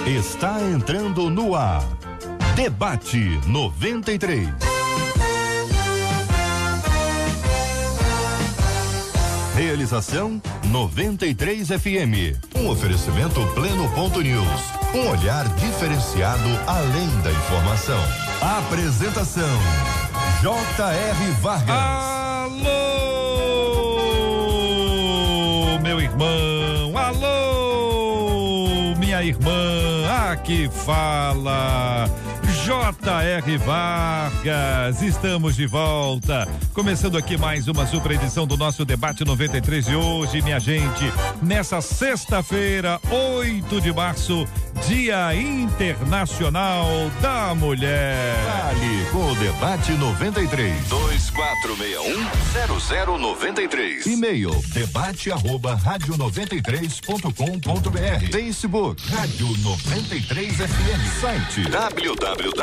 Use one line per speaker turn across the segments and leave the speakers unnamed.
Está entrando no ar. Debate 93. Realização 93 FM. Um oferecimento Pleno.news. Um olhar diferenciado além da informação. Apresentação J.R. Vargas.
Alô, meu irmão. Alô, minha irmã. Aqui fala J.R. Vargas, estamos de volta, começando aqui mais uma super edição do nosso Debate 93 de hoje, minha gente, nessa sexta-feira, 8 de março, Dia Internacional da Mulher.
Fale com o Debate 93, 2461-0093. E-mail, debate@radio93.com.br. Facebook, Rádio 93 FM. Site, www.radio93.com.br.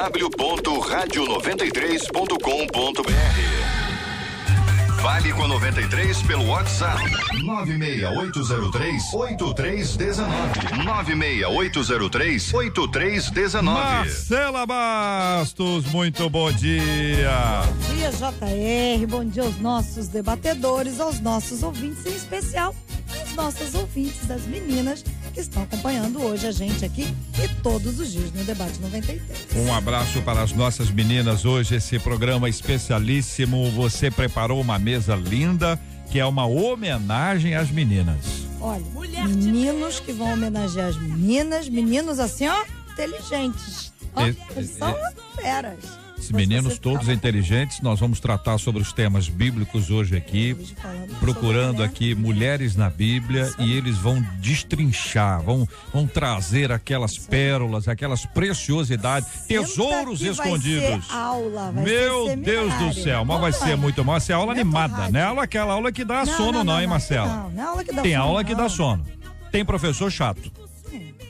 Fale com a 93 pelo WhatsApp 96803-8319. 96803-8319.
Marcela Bastos, muito bom dia.
Bom dia, JR, bom dia aos nossos debatedores, aos nossos ouvintes, em especial às nossas ouvintes, das meninas que estão acompanhando hoje a gente aqui e todos os dias no Debate 93.
Um abraço para as nossas meninas hoje, esse programa especialíssimo, você preparou uma mesa linda, que é uma homenagem às meninas.
Olha, meninos que vão homenagear as meninas, meninos assim, ó, inteligentes. Ó, eles são feras.
Esses meninos todos inteligentes, nós vamos tratar sobre os temas bíblicos hoje aqui, procurando aqui mulheres na Bíblia, e eles vão destrinchar, vão trazer aquelas pérolas, aquelas preciosidades, tesouros escondidos. Meu Deus do céu, mas vai ser muito mal, vai ser aula animada, né? Aquela aula que dá sono não, hein, Marcela?
Não é aula que dá sono.
Tem aula que dá sono. Tem professor chato.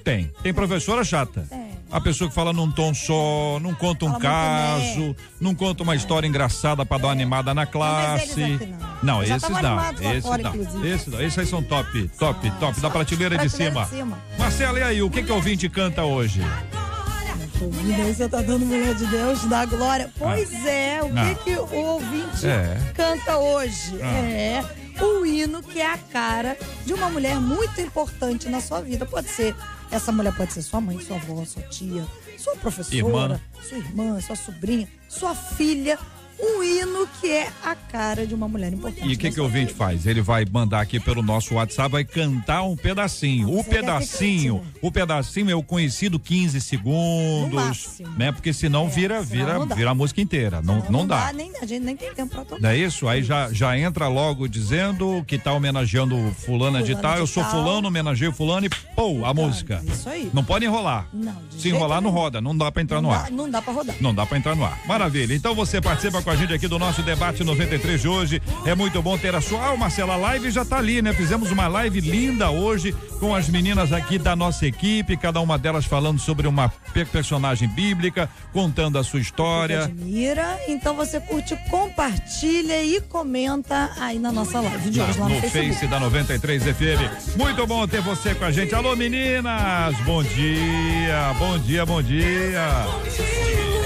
Tem professora chata. A pessoa que fala num tom só, não conta um caso, não conta uma história engraçada pra dar uma animada na classe. Não, esses não. Esses aí são top, da prateleira de cima. Marcela, e aí, o que o ouvinte canta hoje?
Você tá dando mulher de Deus, da glória. Pois é, o que o ouvinte canta hoje? O hino que é a cara de uma mulher muito importante na sua vida. Essa mulher pode ser sua mãe, sua avó, sua tia, sua professora, sua irmã, sua sobrinha, sua filha. Um hino que é a cara de uma mulher importante.
E o que o ouvinte faz? Ele vai mandar aqui pelo nosso WhatsApp, vai cantar um pedacinho. O pedacinho é o conhecido 15 segundos, né? Porque senão vira a música inteira. Não dá.
A gente nem tem tempo pra tocar.
Não é isso? Aí já entra logo dizendo que tá homenageando fulana de tal. Eu sou fulano, homenageio fulano e a música.
Isso aí.
Não pode enrolar. Se enrolar não roda, não dá pra entrar no ar.
Não dá pra rodar.
Não dá pra entrar no ar. Maravilha. Então você participa com a gente aqui do nosso Debate 93 de hoje. É muito bom ter a sua. Marcela, a live já tá ali, né? Fizemos uma live linda hoje com as meninas aqui da nossa equipe, cada uma delas falando sobre uma personagem bíblica, contando a sua história.
Você admira, então você curte, compartilha e comenta aí na nossa live de hoje lá no Facebook.
Face da 93 FM. Muito bom ter você com a gente. Alô, meninas! Bom dia, bom dia, bom dia.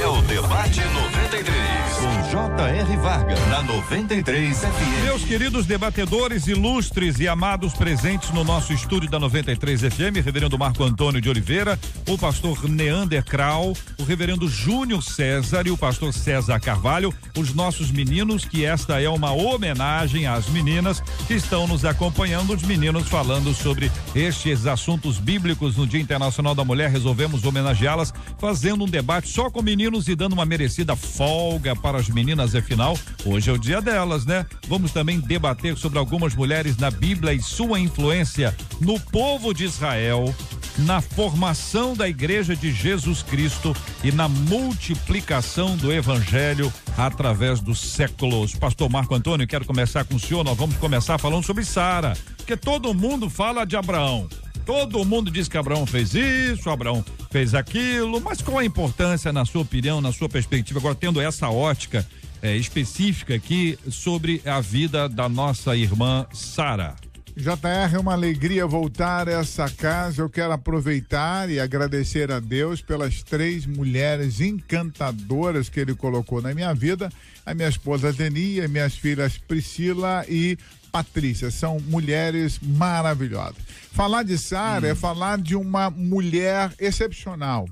É o Debate 93 com J.R. Vargas na 93 FM.
Meus queridos debatedores ilustres e amados presentes no nosso estúdio da 93 FM, reverendo Marco Antônio de Oliveira, o pastor Neander Krau, o reverendo Júnior César e o pastor César Carvalho, os nossos meninos, que esta é uma homenagem às meninas que estão nos acompanhando, os meninos falando sobre estes assuntos bíblicos no Dia Internacional da Mulher. Resolvemos homenageá-las fazendo um debate só com meninos e dando uma merecida folga para as meninas, afinal, hoje é o dia delas, né? Vamos também debater sobre algumas mulheres na Bíblia e sua influência no povo de Israel, na formação da Igreja de Jesus Cristo e na multiplicação do Evangelho através dos séculos. Pastor Marco Antônio, quero começar com o senhor. Nós vamos começar falando sobre Sara, porque todo mundo fala de Abraão. Todo mundo diz que Abraão fez isso, Abraão fez aquilo, mas qual a importância, na sua opinião, na sua perspectiva, agora tendo essa ótica específica aqui sobre a vida da nossa irmã Sara?
JR, é uma alegria voltar a essa casa. Eu quero aproveitar e agradecer a Deus pelas 3 mulheres encantadoras que Ele colocou na minha vida. A minha esposa Deni, as minhas filhas Priscila e Patrícia. São mulheres maravilhosas. Falar de Sara é falar de uma mulher excepcional.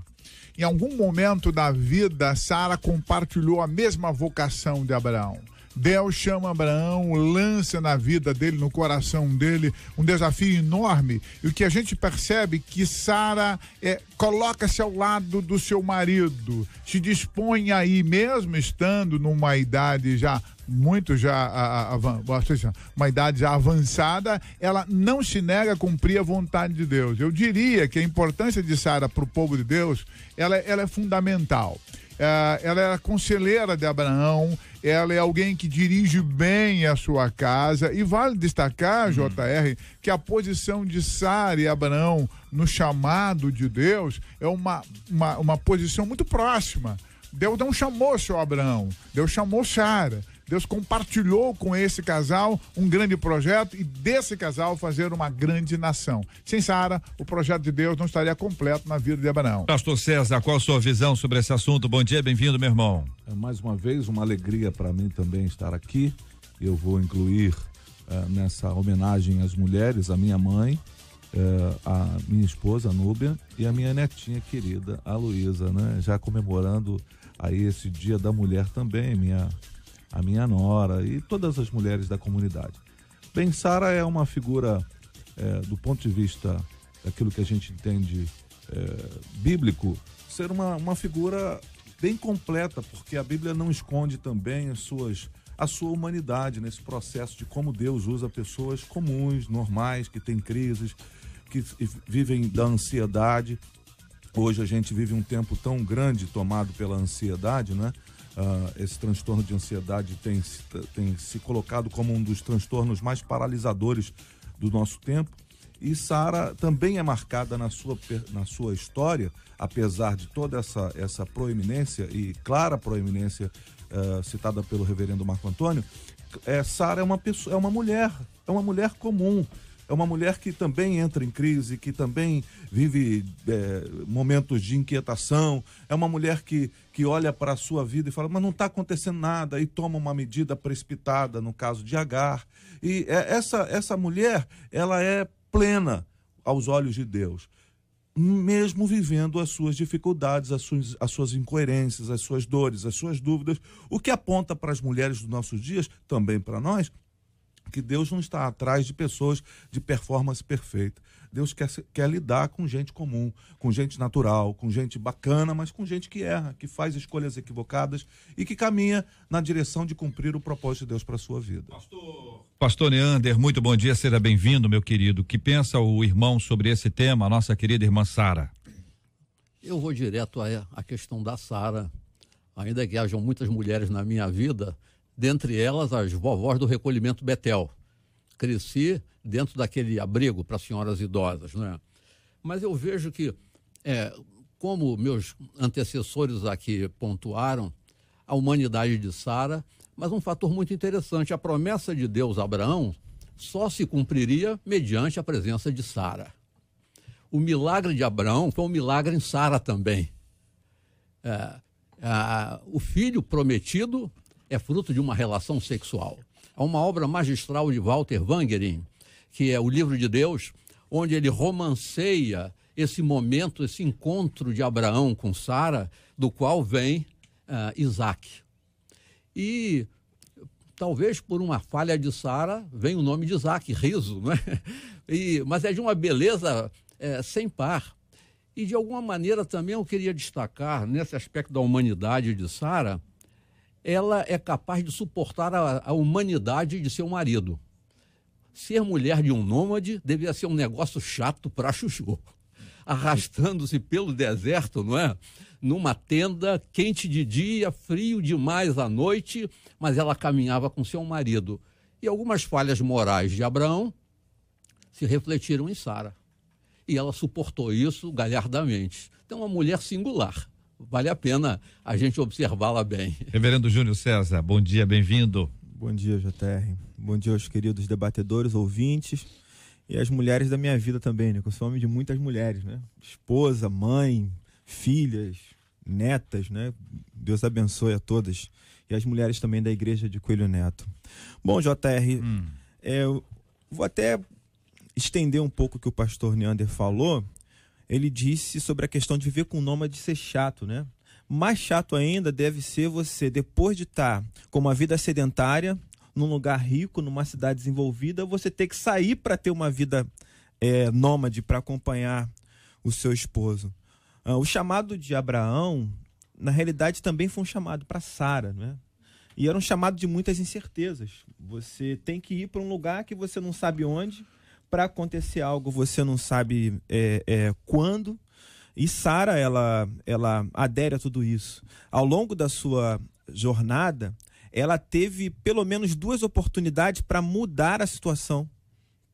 Em algum momento da vida, Sara compartilhou a mesma vocação de Abraão. Deus chama Abraão, lança na vida dele, no coração dele, um desafio enorme. E o que a gente percebe que Sara coloca-se ao lado do seu marido, se dispõe aí, mesmo estando numa idade já uma idade já avançada, ela não se nega a cumprir a vontade de Deus. Eu diria que a importância de Sara para o povo de Deus, ela é fundamental. Ela é a conselheira de Abraão, ela é alguém que dirige bem a sua casa, e vale destacar, JR, que a posição de Sara e Abraão no chamado de Deus é uma posição muito próxima. Deus não chamou só Abraão, Deus chamou Sara. Deus compartilhou com esse casal um grande projeto e desse casal fazer uma grande nação. Sem Sara, o projeto de Deus não estaria completo na vida de Abraão.
Pastor César, qual a sua visão sobre esse assunto? Bom dia, bem-vindo, meu irmão.
Mais uma vez, uma alegria para mim também estar aqui. Eu vou incluir nessa homenagem às mulheres, a minha mãe, a minha esposa, a Núbia, e a minha netinha querida, a Luísa, né? Já comemorando aí esse Dia da Mulher também, a minha nora e todas as mulheres da comunidade. Bem, Sara é uma figura, do ponto de vista daquilo que a gente entende bíblico, ser uma figura bem completa, porque a Bíblia não esconde também a sua humanidade nesse processo de como Deus usa pessoas comuns, normais, que têm crises, que vivem da ansiedade. Hoje a gente vive um tempo tão grande tomado pela ansiedade, né? Esse transtorno de ansiedade tem se colocado como um dos transtornos mais paralisadores do nosso tempo. E Sara também é marcada na sua história, apesar de toda essa proeminência e clara proeminência citada pelo reverendo Marco Antônio. Sara é uma mulher comum. É uma mulher que também entra em crise, que também vive momentos de inquietação. É uma mulher que olha para a sua vida e fala, mas não está acontecendo nada, e toma uma medida precipitada, no caso de Agar. E essa mulher, ela é plena aos olhos de Deus, mesmo vivendo as suas dificuldades, as suas incoerências, as suas dores, as suas dúvidas, o que aponta para as mulheres dos nossos dias, também para nós, que Deus não está atrás de pessoas de performance perfeita. Deus quer lidar com gente comum, com gente natural, com gente bacana, mas com gente que erra, que faz escolhas equivocadas e que caminha na direção de cumprir o propósito de Deus para a sua vida.
Pastor Neander, muito bom dia, seja bem-vindo, meu querido. O que pensa o irmão sobre esse tema, a nossa querida irmã Sara?
Eu vou direto à questão da Sara. Ainda que hajam muitas mulheres na minha vida, dentre elas as vovós do recolhimento Betel. Cresci dentro daquele abrigo para senhoras idosas, né? Mas eu vejo que, como meus antecessores aqui pontuaram, a humanidade de Sara, mas um fator muito interessante, a promessa de Deus a Abraão só se cumpriria mediante a presença de Sara. O milagre de Abraão foi um milagre em Sara também. O filho prometido é fruto de uma relação sexual. Há uma obra magistral de Walter Wangerin, que é o Livro de Deus, onde ele romanceia esse momento, esse encontro de Abraão com Sara, do qual vem Isaac. E talvez por uma falha de Sara, vem o nome de Isaac, riso, não é? Mas é de uma beleza sem par. E de alguma maneira também eu queria destacar, nesse aspecto da humanidade de Sara, ela é capaz de suportar a humanidade de seu marido. Ser mulher de um nômade devia ser um negócio chato para chuchu. Arrastando-se pelo deserto, não é? Numa tenda, quente de dia, frio demais à noite, mas ela caminhava com seu marido. E algumas falhas morais de Abraão se refletiram em Sara. E ela suportou isso galhardamente. Então, uma mulher singular. Vale a pena a gente observá-la bem.
Reverendo Júnior César, bom dia, bem-vindo.
Bom dia, JR. Bom dia aos queridos debatedores, ouvintes. E as mulheres da minha vida também, né? Eu sou homem de muitas mulheres, né? Esposa, mãe, filhas, netas, né? Deus abençoe a todas. E as mulheres também da igreja de Coelho Neto. Bom, JR, eu vou até estender um pouco o que o pastor Neander falou. Ele disse sobre a questão de viver com nômade ser chato, né? Mais chato ainda deve ser você, depois de estar com uma vida sedentária, num lugar rico, numa cidade desenvolvida, você ter que sair para ter uma vida nômade, para acompanhar o seu esposo. O chamado de Abraão, na realidade, também foi um chamado para Sara, né? E era um chamado de muitas incertezas. Você tem que ir para um lugar que você não sabe onde, para acontecer algo você não sabe quando. E Sara, ela adere a tudo isso. Ao longo da sua jornada, ela teve pelo menos 2 oportunidades para mudar a situação,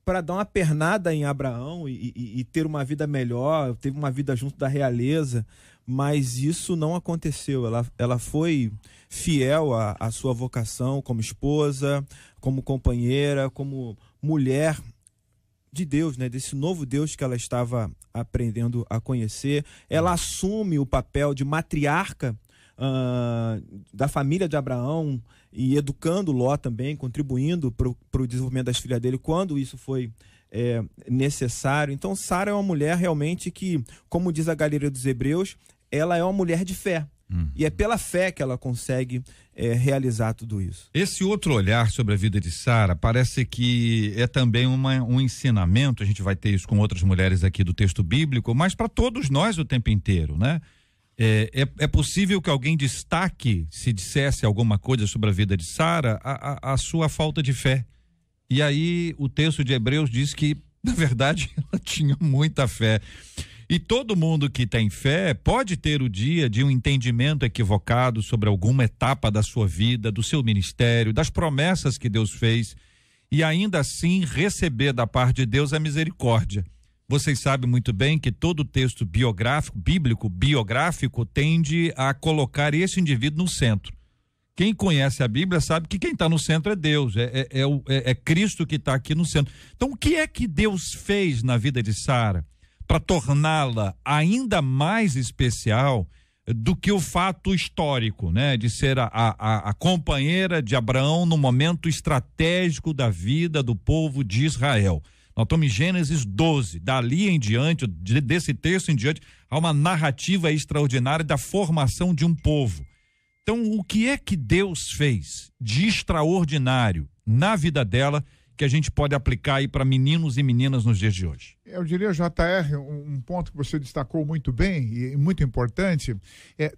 para dar uma pernada em Abraão e ter uma vida melhor, teve uma vida junto da realeza, mas isso não aconteceu. Ela foi fiel à sua vocação como esposa, como companheira, como mulher de Deus, né? Desse novo Deus que ela estava aprendendo a conhecer. Ela assume o papel de matriarca da família de Abraão e educando Ló também, contribuindo para o desenvolvimento das filhas dele quando isso foi necessário. Então Sara é uma mulher realmente que, como diz a galeria dos Hebreus, ela é uma mulher de fé. E é pela fé que ela consegue realizar tudo isso.
Esse outro olhar sobre a vida de Sara parece que é também um ensinamento, a gente vai ter isso com outras mulheres aqui do texto bíblico, mas para todos nós o tempo inteiro, né? É possível que alguém destaque, se dissesse alguma coisa sobre a vida de Sara, a sua falta de fé. E aí o texto de Hebreus diz que, na verdade, ela tinha muita fé. E todo mundo que tem fé pode ter o dia de um entendimento equivocado sobre alguma etapa da sua vida, do seu ministério, das promessas que Deus fez, e ainda assim receber da parte de Deus a misericórdia. Vocês sabem muito bem que todo texto bíblico biográfico tende a colocar esse indivíduo no centro. Quem conhece a Bíblia sabe que quem está no centro é Deus, é Cristo que está aqui no centro. Então, o que é que Deus fez na vida de Sara para torná-la ainda mais especial do que o fato histórico, né? De ser a companheira de Abraão no momento estratégico da vida do povo de Israel. Nós estamos em Gênesis 12, dali em diante, desse texto em diante, há uma narrativa extraordinária da formação de um povo. Então, o que é que Deus fez de extraordinário na vida dela que a gente pode aplicar aí para meninos e meninas nos dias de hoje?
Eu diria, JR, um ponto que você destacou muito bem e muito importante,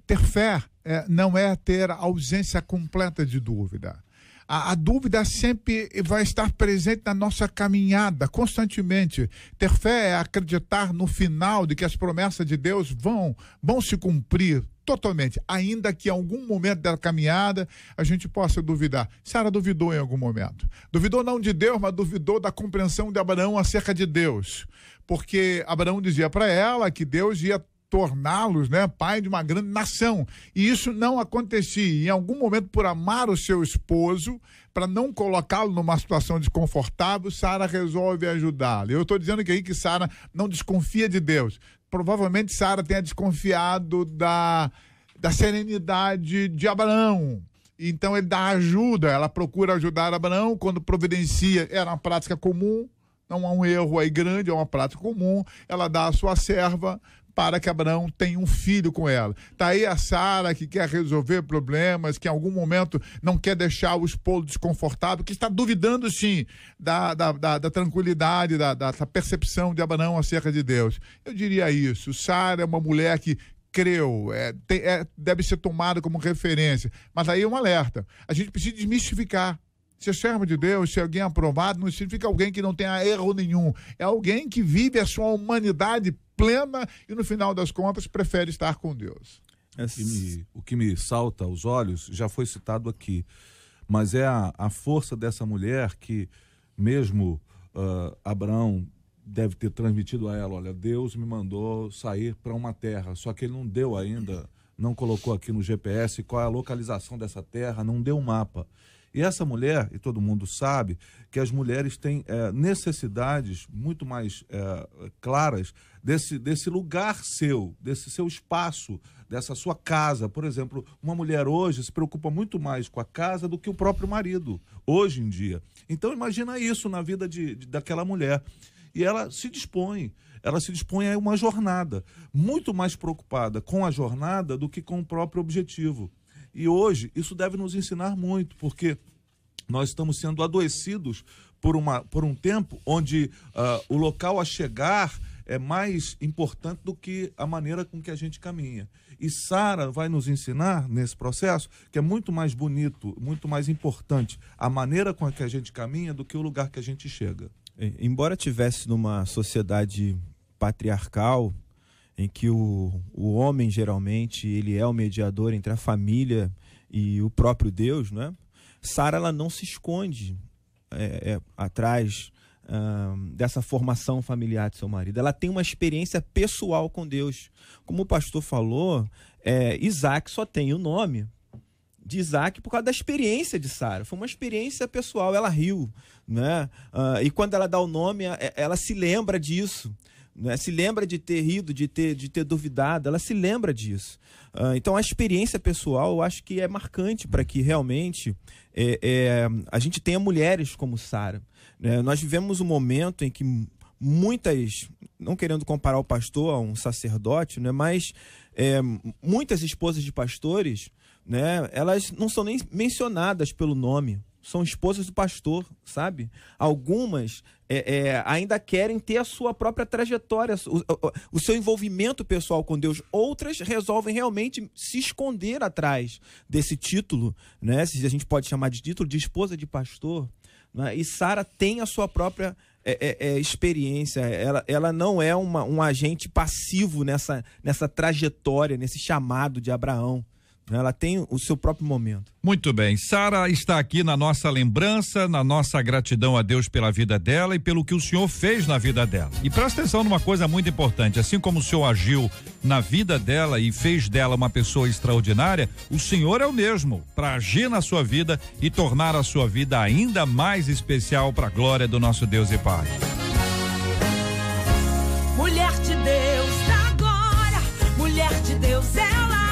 ter fé não é ter ausência completa de dúvida. A dúvida sempre vai estar presente na nossa caminhada, constantemente. Ter fé é acreditar no final de que as promessas de Deus vão se cumprir totalmente, ainda que em algum momento da caminhada a gente possa duvidar. Sara duvidou em algum momento. Duvidou não de Deus, mas duvidou da compreensão de Abraão acerca de Deus. Porque Abraão dizia para ela que Deus ia torná-los, né, pai de uma grande nação. E isso não acontecia. E em algum momento, por amar o seu esposo, para não colocá-lo numa situação desconfortável, Sara resolve ajudá-lo. Eu estou dizendo que Sara não desconfia de Deus. Provavelmente Sara tenha desconfiado da serenidade de Abraão. Então ele dá ajuda, ela procura ajudar Abraão quando providencia. Era uma prática comum, não há um erro aí grande, é uma prática comum. Ela dá a sua serva para que Abraão tenha um filho com ela. Está aí a Sara que quer resolver problemas, que em algum momento não quer deixar o esposo desconfortável, que está duvidando sim da tranquilidade, da percepção de Abraão acerca de Deus. Eu diria isso. Sara é uma mulher que creu, deve ser tomada como referência. Mas aí é um alerta. A gente precisa desmistificar. Ser servo de Deus, ser alguém aprovado, não significa alguém que não tenha erro nenhum. É alguém que vive a sua humanidade plena e, no final das contas, prefere estar com Deus.
O que me salta aos olhos já foi citado aqui, mas é a força dessa mulher que, mesmo Abraão deve ter transmitido a ela, olha, Deus me mandou sair para uma terra, só que ele não deu ainda, não colocou aqui no GPS qual é a localização dessa terra, não deu um mapa. E essa mulher, e todo mundo sabe, que as mulheres têm necessidades muito mais claras desse lugar seu, desse seu espaço, dessa sua casa. Por exemplo, uma mulher hoje se preocupa muito mais com a casa do que o próprio marido, hoje em dia. Então imagina isso na vida daquela mulher. E ela se dispõe a uma jornada, muito mais preocupada com a jornada do que com o próprio objetivo. E hoje isso deve nos ensinar muito, porque nós estamos sendo adoecidos por um tempo onde o local a chegar é mais importante do que a maneira com que a gente caminha. E Sara vai nos ensinar nesse processo que é muito mais bonito, muito mais importante a maneira com que a gente caminha do que o lugar que a gente chega.
Embora tivesse numa sociedade patriarcal, em que o homem geralmente ele é o mediador entre a família e o próprio Deus, né? Sara, ela não se esconde atrás dessa formação familiar de seu marido. Ela tem uma experiência pessoal com Deus. Como o pastor falou, Isaac só tem o nome de Isaac por causa da experiência de Sara. Foi uma experiência pessoal, ela riu, né? E quando ela dá o nome, ela se lembra disso, né? Se lembra de ter rido, de ter duvidado, ela se lembra disso. Então a experiência pessoal eu acho que é marcante para que realmente a gente tenha mulheres como Sara, né? Nós vivemos um momento em que muitas, não querendo comparar o pastor a um sacerdote, né? Mas muitas esposas de pastores, né? Elas não são nem mencionadas pelo nome, são esposas do pastor, sabe? Algumas ainda querem ter a sua própria trajetória, o seu envolvimento pessoal com Deus. Outras resolvem realmente se esconder atrás desse título, né? Se a gente pode chamar de título, de esposa de pastor, né? E Sara tem a sua própria experiência. Ela não é um agente passivo nessa trajetória, nesse chamado de Abraão. Ela tem o seu próprio momento.
Muito bem, Sara está aqui na nossa lembrança, na nossa gratidão a Deus pela vida dela e pelo que o Senhor fez na vida dela. E presta atenção numa coisa muito importante, assim como o Senhor agiu na vida dela e fez dela uma pessoa extraordinária, o Senhor é o mesmo para agir na sua vida e tornar a sua vida ainda mais especial para a glória do nosso Deus e Pai.
Mulher de Deus da glória, mulher de Deus ela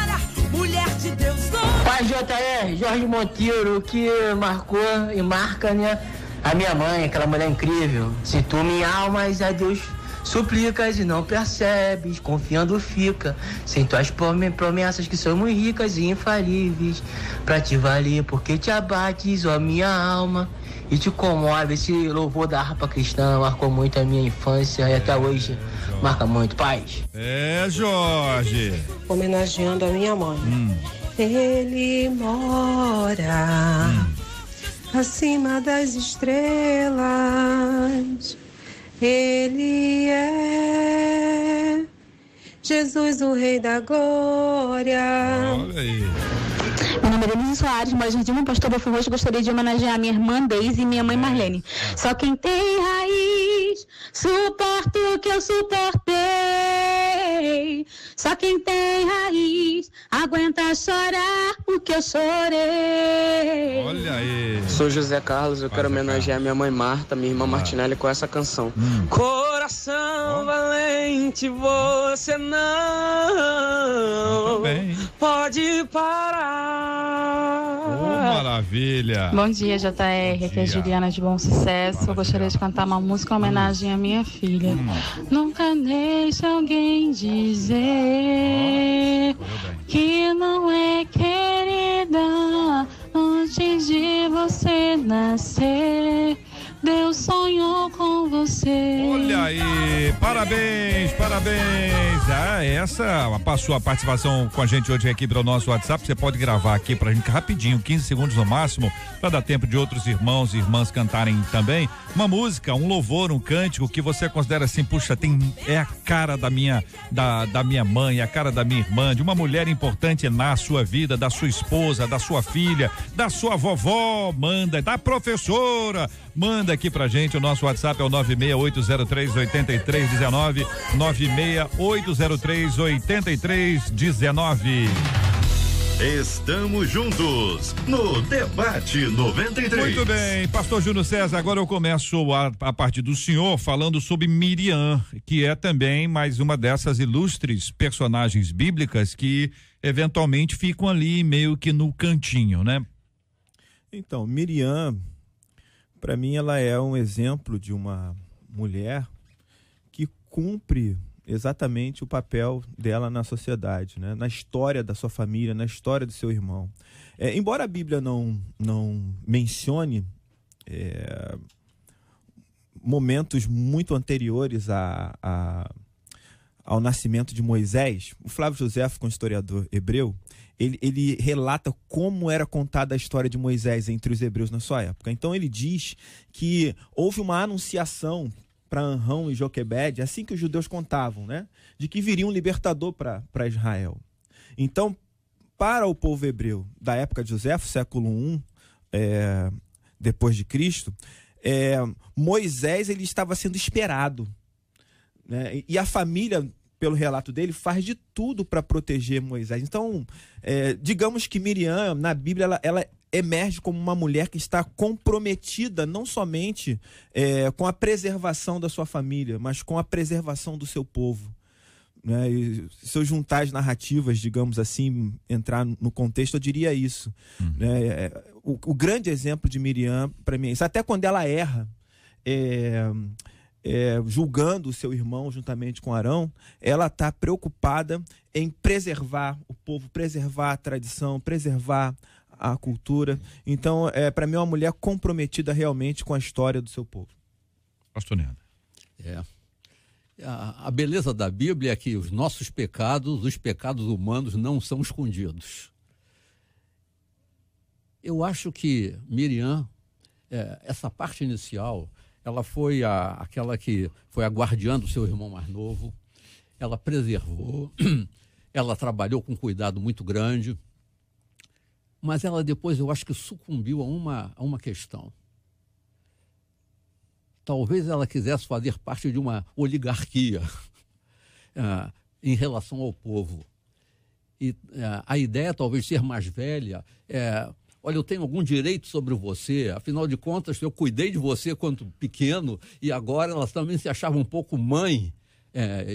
ora, mulher de Deus
Pai JR, Jorge Monteiro, que marcou e marca, né, a minha mãe, aquela mulher incrível. Se tu me almas a Deus suplicas e não percebes, confiando fica, sem tuas promessas que são muito ricas e infalíveis, pra te valer, porque te abates, ó minha alma, e te comove. Esse louvor da harpa cristã marcou muito a minha infância e até hoje marca muito. Paz.
Jorge.
Homenageando a minha mãe. Ele mora acima das estrelas. Ele é Jesus, o Rei da Glória.
Olha aí.
Meu nome é Denise Soares, moro em Jardim Pastor Belfim Roxo. Gostaria de homenagear a minha irmã Deise e minha mãe Marlene. Só quem tem raiz suporta o que eu suportei. Só quem tem raiz aguenta chorar o que eu chorei.
Olha aí.
Sou José Carlos, eu quero homenagear minha mãe Marta, minha irmã Martinelli com essa canção. Coração valente, você não pode parar.
Maravilha.
Bom dia, JR. Aqui é Juliana de Bom Sucesso. Eu gostaria de cantar uma música em homenagem à minha filha. Nunca deixe alguém dizer que não é querida antes de você nascer. Deus sonhou com você.
Olha aí, parabéns, parabéns. Essa passou a participação com a gente hoje aqui pelo nosso WhatsApp. Você pode gravar aqui pra gente rapidinho, 15 segundos no máximo, para dar tempo de outros irmãos e irmãs cantarem também. Uma música, um louvor, um cântico que você considera assim, puxa, é a cara da minha mãe, a cara da minha irmã, de uma mulher importante na sua vida, da sua esposa, da sua filha, da sua vovó, manda, da professora. Manda aqui pra gente, o nosso WhatsApp é o 96803-8319, 96803-8319.
Estamos juntos no Debate 93.
Muito bem, pastor Júnior César, agora eu começo a partir do senhor falando sobre Miriam, que é também mais uma dessas ilustres personagens bíblicas que eventualmente ficam ali meio que no cantinho, né?
Então, Miriam, para mim, ela é um exemplo de uma mulher que cumpre exatamente o papel dela na sociedade, né? Na história da sua família, na história do seu irmão. Embora a Bíblia não mencione momentos muito anteriores ao nascimento de Moisés, o Flávio Joséfo, um historiador hebreu, ele relata como era contada a história de Moisés entre os hebreus na sua época. Então ele diz que houve uma anunciação para Anrão e Joquebede, assim que os judeus contavam, né? De que viria um libertador para Israel. Então, para o povo hebreu da época de Joséfo, século I, depois de Cristo, Moisés ele estava sendo esperado, né? E a família, pelo relato dele, faz de tudo para proteger Moisés. Então, digamos que Miriam, na Bíblia, ela emerge como uma mulher que está comprometida não somente com a preservação da sua família, mas com a preservação do seu povo, né? E se eu juntar as narrativas, digamos assim, entrar no contexto, eu diria isso. Né? O grande exemplo de Miriam, para mim, é isso. Até quando ela erra, julgando o seu irmão juntamente com Arão, ela está preocupada em preservar o povo, preservar a tradição, preservar a cultura. Então, para mim, é uma mulher comprometida realmente com a história do seu povo.
Pastor Neandro.
A beleza da Bíblia é que os nossos pecados, os pecados humanos, não são escondidos. Eu acho que Miriam, essa parte inicial, ela foi aquela que foi a guardiã do seu irmão mais novo. Ela preservou, ela trabalhou com cuidado muito grande. Mas ela depois, eu acho que sucumbiu a uma questão. Talvez ela quisesse fazer parte de uma oligarquia em relação ao povo. E a ideia, talvez, ser mais velha, olha, eu tenho algum direito sobre você, afinal de contas, eu cuidei de você quando pequeno, e agora ela também se achava um pouco mãe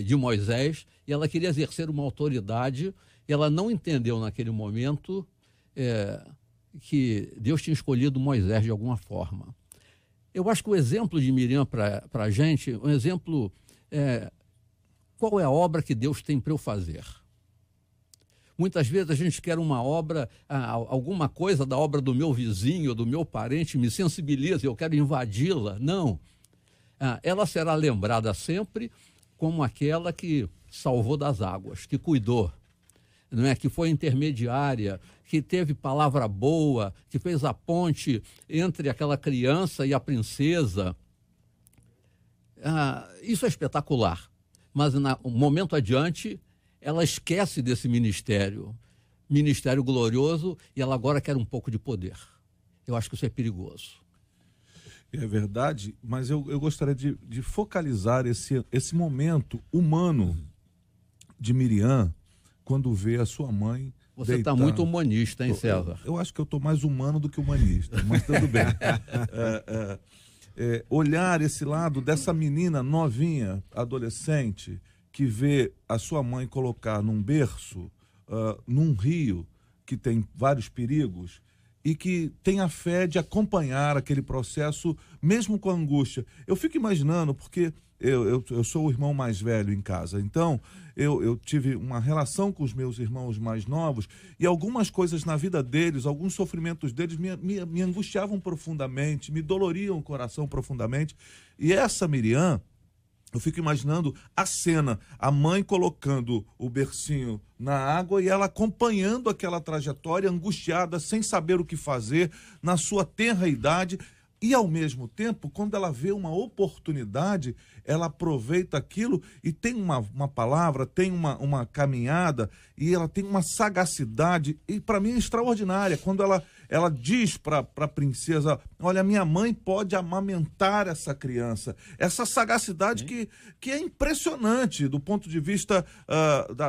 de Moisés, e ela queria exercer uma autoridade, e ela não entendeu naquele momento que Deus tinha escolhido Moisés de alguma forma. Eu acho que o exemplo de Miriam para a gente, um exemplo, qual é a obra que Deus tem para eu fazer? Muitas vezes a gente quer uma obra, alguma coisa da obra do meu vizinho, do meu parente, me sensibiliza, eu quero invadi-la. Não. Ela será lembrada sempre como aquela que salvou das águas, que cuidou, não é? Que foi intermediária, que teve palavra boa, que fez a ponte entre aquela criança e a princesa. Isso é espetacular. Mas, um momento adiante, ela esquece desse ministério glorioso, e ela agora quer um pouco de poder. Eu acho que isso é perigoso.
É verdade, mas eu gostaria de focalizar esse momento humano de Miriam, quando vê a sua mãe.
Você está muito humanista, hein, César?
Eu acho que eu estou mais humano do que humanista, mas tudo bem. Olhar esse lado dessa menina novinha, adolescente, que vê a sua mãe colocar num berço, num rio que tem vários perigos, e que tem a fé de acompanhar aquele processo, mesmo com angústia. Eu fico imaginando, porque eu sou o irmão mais velho em casa, então eu tive uma relação com os meus irmãos mais novos, e algumas coisas na vida deles, alguns sofrimentos deles me angustiavam profundamente, me doloriam o coração profundamente. E essa Miriam, eu fico imaginando a cena, a mãe colocando o bercinho na água e ela acompanhando aquela trajetória, angustiada, sem saber o que fazer, na sua tenra idade. E, ao mesmo tempo, quando ela vê uma oportunidade, ela aproveita aquilo e tem uma palavra, tem uma caminhada, e ela tem uma sagacidade, e para mim é extraordinária, quando ela diz para a princesa: olha, minha mãe pode amamentar essa criança. Essa sagacidade que é impressionante do ponto de vista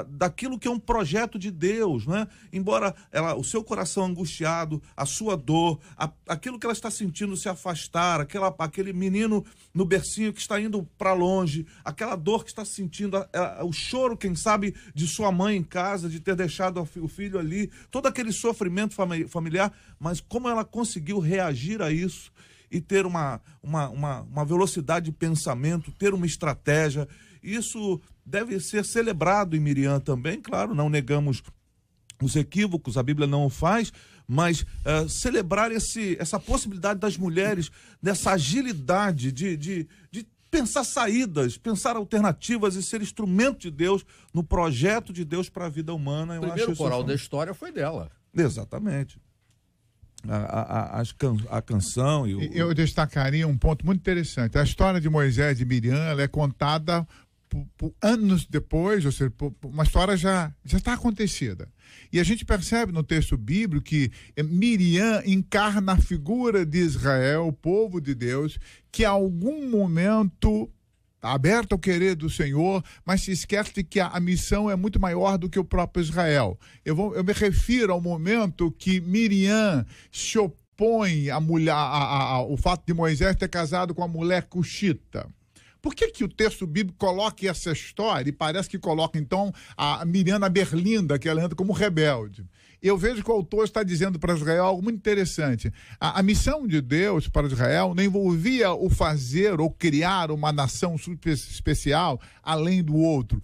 daquilo que é um projeto de Deus, né? Embora o seu coração angustiado, a sua dor, aquilo que ela está sentindo se afastar, aquele menino no bercinho que está indo para longe, aquela dor que está sentindo, o choro, quem sabe, de sua mãe em casa, de ter deixado o filho ali, todo aquele sofrimento familiar, mas como ela conseguiu reagir a isso e ter uma velocidade de pensamento, ter uma estratégia. Isso deve ser celebrado em Miriam também, claro, não negamos os equívocos, a Bíblia não o faz, mas celebrar essa possibilidade das mulheres, dessa agilidade de pensar saídas, pensar alternativas e ser instrumento de Deus no projeto de Deus para a vida humana.
O primeiro coral da história foi dela.
Exatamente. A canção e
Eu destacaria um ponto muito interessante. A história de Moisés e Miriam, ela é contada por anos depois, ou seja, uma história já está acontecida. E a gente percebe no texto bíblico que Miriam encarna a figura de Israel, o povo de Deus, que em algum momento está aberto ao querer do Senhor, mas se esquece de que a missão é muito maior do que o próprio Israel. Eu me refiro ao momento que Miriam se opõe ao fato de Moisés ter casado com a mulher cuxita. Por que o texto bíblico coloca essa história e parece que coloca, então, a Miriam na berlinda, que ela entra como rebelde? Eu vejo que o autor está dizendo para Israel algo muito interessante. A missão de Deus para Israel não envolvia o fazer ou criar uma nação super especial além do outro.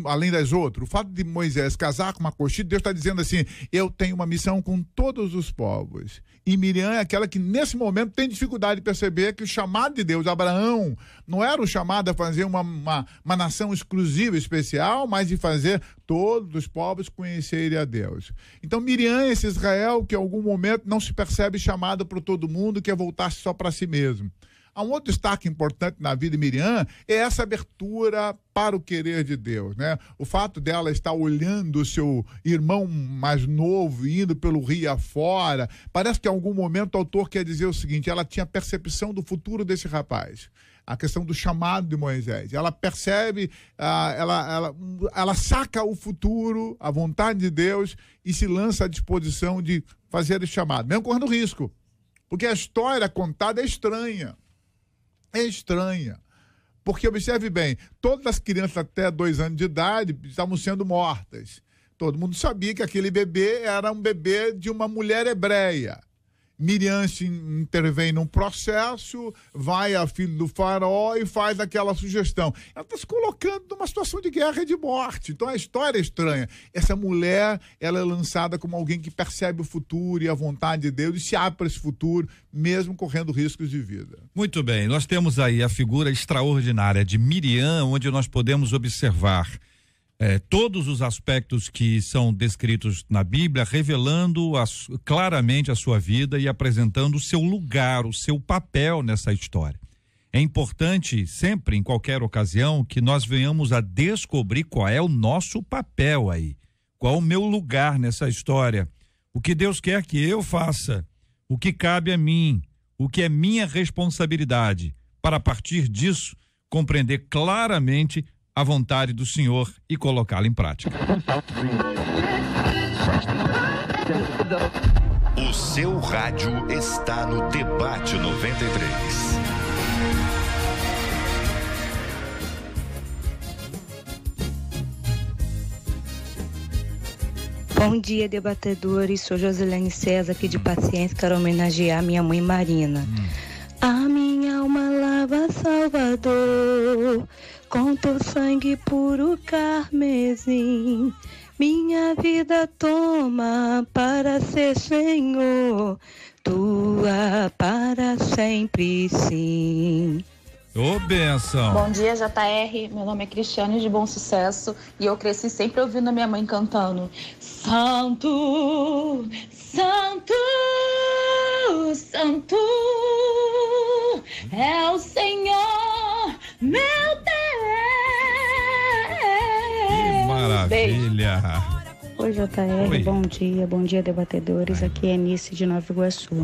Além das outras. O fato de Moisés casar com uma coxita, Deus está dizendo assim: eu tenho uma missão com todos os povos. E Miriam é aquela que, nesse momento, tem dificuldade de perceber que o chamado de Deus, Abraão, não era o chamado a fazer uma nação exclusiva, especial, mas de fazer todos os povos conhecerem a Deus. Então, Miriam é esse Israel que, em algum momento, não se percebe chamado para todo mundo, quer voltar-se só para si mesmo. Há um outro destaque importante na vida de Miriam, é essa abertura para o querer de Deus, né? O fato dela estar olhando o seu irmão mais novo, indo pelo rio afora, parece que em algum momento o autor quer dizer o seguinte: ela tinha percepção do futuro desse rapaz. A questão do chamado de Moisés. Ela percebe, ela saca o futuro, a vontade de Deus e se lança à disposição de fazer esse chamado, mesmo correndo risco. Porque a história contada é estranha. É estranha. Porque, observe bem, todas as crianças até 2 anos de idade estavam sendo mortas. Todo mundo sabia que aquele bebê era um bebê de uma mulher hebreia. Miriam se intervém num processo, vai a filho do faraó e faz aquela sugestão. Ela está se colocando numa situação de guerra e de morte. Então a história é estranha. Essa mulher, ela é lançada como alguém que percebe o futuro e a vontade de Deus e se abre para esse futuro, mesmo correndo riscos de vida.
Muito bem, nós temos aí a figura extraordinária de Miriam, onde nós podemos observar todos os aspectos que são descritos na Bíblia, revelando claramente a sua vida e apresentando o seu lugar, o seu papel nessa história. É importante sempre, em qualquer ocasião, que nós venhamos a descobrir qual é o nosso papel aí, qual o meu lugar nessa história, o que Deus quer que eu faça, o que cabe a mim, o que é minha responsabilidade, para a partir disso compreender claramente a vontade do Senhor e colocá-la em prática.
O seu rádio está no Debate 93.
Bom dia, debatedores. Sou Josilene César, aqui de Paciência. Quero homenagear minha mãe Marina. A minha alma lava, Salvador, com teu sangue puro carmesim. Minha vida toma para ser Senhor, tua para sempre sim.
Ô, benção.
Bom dia, JR. Meu nome é Cristiane de Bom Sucesso e eu cresci sempre ouvindo a minha mãe cantando: Santo, Santo, Santo é o Senhor, meu Deus.
Que maravilha.
Oi, JR,
Oi.
bom dia, debatedores. Aqui é Nice de Nova Iguaçu.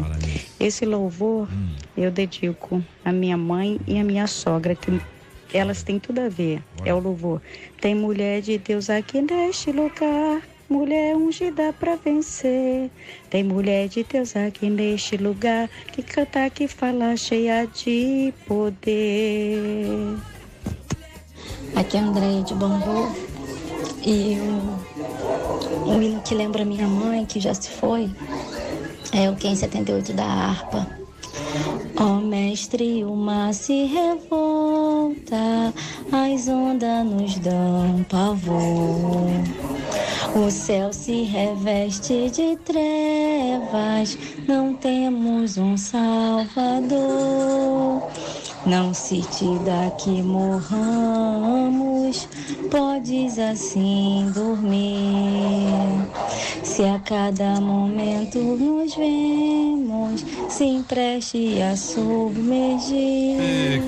Esse louvor eu dedico à minha mãe e à minha sogra, que elas têm tudo a ver. É o louvor. Tem mulher de Deus aqui neste lugar, mulher ungida pra vencer. Tem mulher de Deus aqui neste lugar, que canta, que fala, cheia de poder.
Aqui é Andréia de Bambu. E o hino que lembra minha mãe, que já se foi, é o 578 da harpa. Ó mestre, o mar se revolta, as ondas nos dão pavor. O céu se reveste de trevas, não temos um Salvador. Não se te dá que morramos, podes assim dormir. Se a cada momento nos vemos, se empreste a submergir.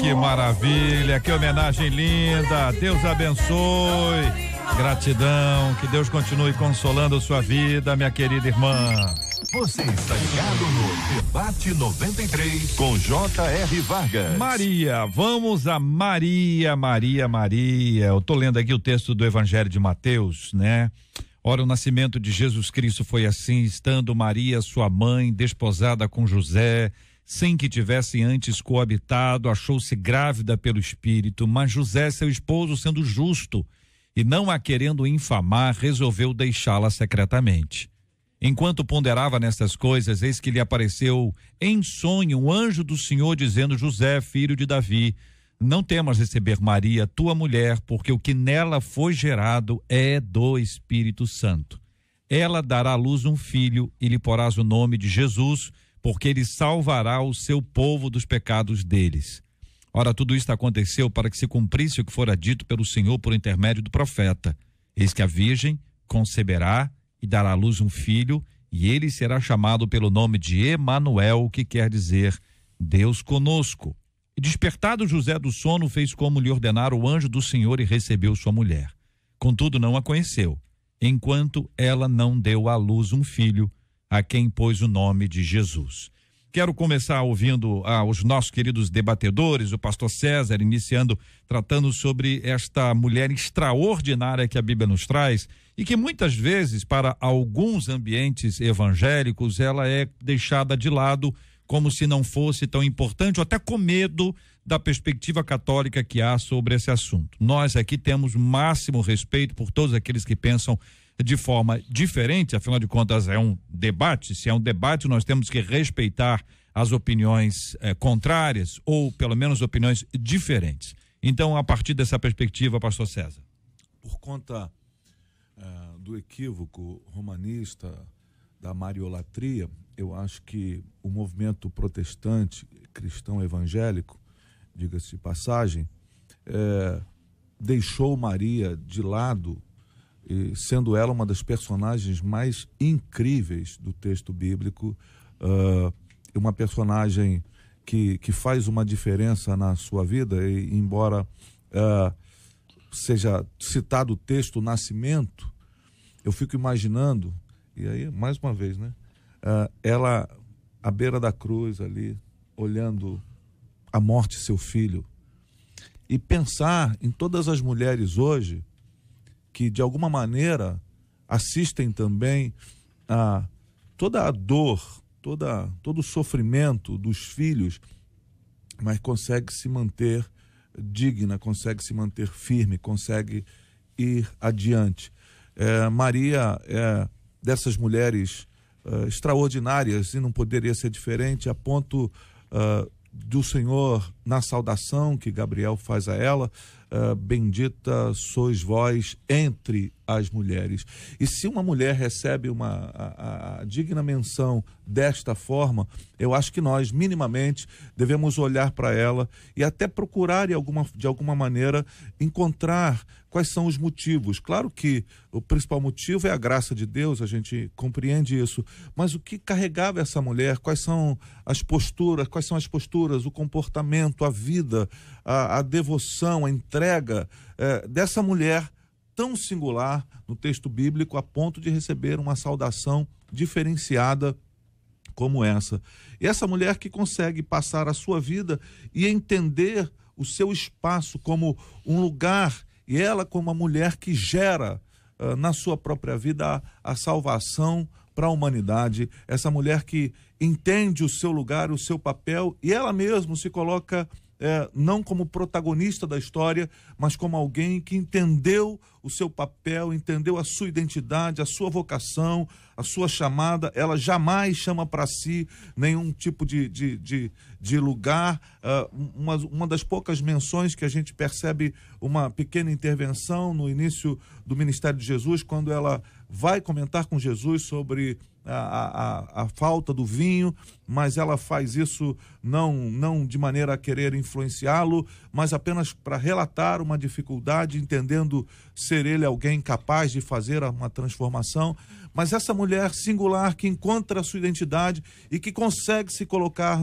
Que maravilha, que homenagem linda. Deus abençoe. Gratidão, que Deus continue consolando a sua vida, minha querida irmã.
Você está ligado no Debate 93 com J.R. Vargas.
Maria, vamos a Maria. Eu tô lendo aqui o texto do Evangelho de Mateus, né? Ora, o nascimento de Jesus Cristo foi assim, estando Maria, sua mãe, desposada com José, sem que tivessem antes coabitado, achou-se grávida pelo Espírito, mas José, seu esposo, sendo justo e não a querendo infamar, resolveu deixá-la secretamente. Enquanto ponderava nestas coisas, eis que lhe apareceu em sonho um anjo do Senhor dizendo: José, filho de Davi, não temas receber Maria, tua mulher, porque o que nela foi gerado é do Espírito Santo. Ela dará à luz um filho e lhe porás o nome de Jesus, porque ele salvará o seu povo dos pecados deles. Ora, tudo isto aconteceu para que se cumprisse o que fora dito pelo Senhor por intermédio do profeta. Eis que a virgem conceberá e dará à luz um filho, e ele será chamado pelo nome de Emanuel, que quer dizer Deus conosco. E despertado José do sono, fez como lhe ordenara o anjo do Senhor e recebeu sua mulher. Contudo, não a conheceu, enquanto ela não deu à luz um filho, a quem pôs o nome de Jesus. Quero começar ouvindo os nossos queridos debatedores, o pastor César, tratando sobre esta mulher extraordinária que a Bíblia nos traz e que muitas vezes, para alguns ambientes evangélicos, ela é deixada de lado como se não fosse tão importante, ou até com medo da perspectiva católica que há sobre esse assunto. Nós aqui temos máximo respeito por todos aqueles que pensam de forma diferente, afinal de contas é um debate. Se é um debate, nós temos que respeitar as opiniões contrárias, ou pelo menos opiniões diferentes. Então, a partir dessa perspectiva, pastor César.
Por conta do equívoco romanista da mariolatria, eu acho que o movimento protestante, cristão evangélico, diga-se de passagem, deixou Maria de lado, sendo ela uma das personagens mais incríveis do texto bíblico, uma personagem que faz uma diferença na sua vida, e embora seja citado o texto o nascimento, eu fico imaginando, e aí mais uma vez, né, ela à beira da cruz ali, olhando a morte de seu filho, e pensar em todas as mulheres hoje que de alguma maneira assistem também a toda a dor, todo o sofrimento dos filhos, mas consegue se manter digna, consegue se manter firme, consegue ir adiante. Maria é dessas mulheres extraordinárias, e não poderia ser diferente, a ponto do Senhor, na saudação que Gabriel faz a ela, bendita sois vós entre as mulheres. E se uma mulher recebe a digna menção desta forma, eu acho que nós minimamente devemos olhar para ela e até procurar de alguma maneira encontrar quais são os motivos. Claro que o principal motivo é a graça de Deus, a gente compreende isso, mas o que carregava essa mulher, quais são as posturas, o comportamento, a vida, a devoção, a entrega dessa mulher tão singular no texto bíblico a ponto de receber uma saudação diferenciada como essa. E essa mulher que consegue passar a sua vida e entender o seu espaço como um lugar, e ela como uma mulher que gera na sua própria vida a salvação para a humanidade, essa mulher que entende o seu lugar, o seu papel, e ela mesma se coloca não como protagonista da história, mas como alguém que entendeu o seu papel, entendeu a sua identidade, a sua vocação, a sua chamada. Ela jamais chama para si nenhum tipo de lugar. Uma das poucas menções que a gente percebe uma pequena intervenção no início do ministério de Jesus, quando ela vai comentar com Jesus sobre a falta do vinho, mas ela faz isso não de maneira a querer influenciá-lo, mas apenas para relatar uma dificuldade, entendendo ser ele alguém capaz de fazer uma transformação. Mas essa mulher singular que encontra a sua identidade e que consegue se colocar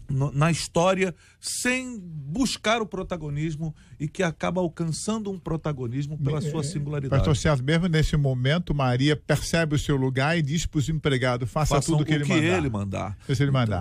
na história sem buscar o protagonismo e que acaba alcançando um protagonismo pela sua singularidade.
Pastor César, mesmo nesse momento, Maria percebe o seu lugar e diz para os empregados, faça tudo o que ele mandar.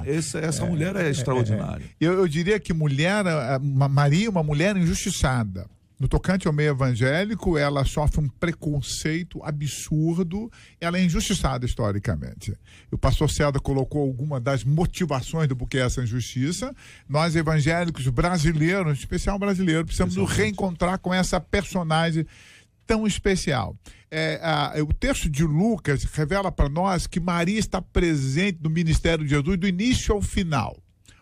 Essa mulher é extraordinária.
Eu diria que Maria é uma mulher injustiçada. No tocante ao meio evangélico, ela sofre um preconceito absurdo, ela é injustiçada historicamente. O pastor César colocou alguma das motivações do porquê essa injustiça. Nós evangélicos brasileiros, em especial brasileiros, precisamos nos reencontrar com essa personagem tão especial. O texto de Lucas revela para nós que Maria está presente no ministério de Jesus do início ao final.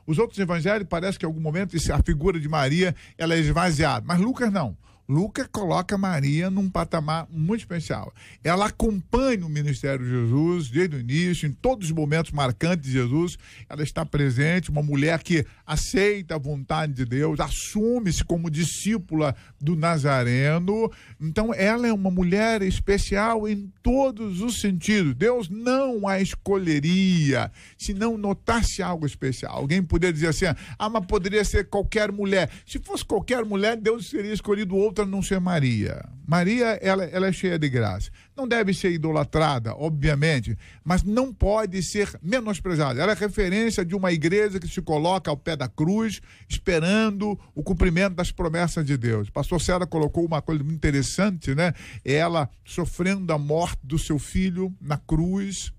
Os outros evangelhos parece que em algum momento a figura de Maria ela é esvaziada, mas Lucas não. Lucas coloca Maria num patamar muito especial. Ela acompanha o ministério de Jesus desde o início, em todos os momentos marcantes de Jesus. Ela está presente, uma mulher que aceita a vontade de Deus, assume-se como discípula do Nazareno. Então, ela é uma mulher especial em todos os sentidos. Deus não a escolheria se não notasse algo especial. Alguém poderia dizer assim, mas poderia ser qualquer mulher. Se fosse qualquer mulher, Deus teria escolhido outra, não ser Maria. Maria, ela é cheia de graça. Não deve ser idolatrada, obviamente, mas não pode ser menosprezada. Ela é referência de uma igreja que se coloca ao pé da cruz, esperando o cumprimento das promessas de Deus. O pastor César colocou uma coisa muito interessante, né? Ela sofrendo a morte do seu filho na cruz,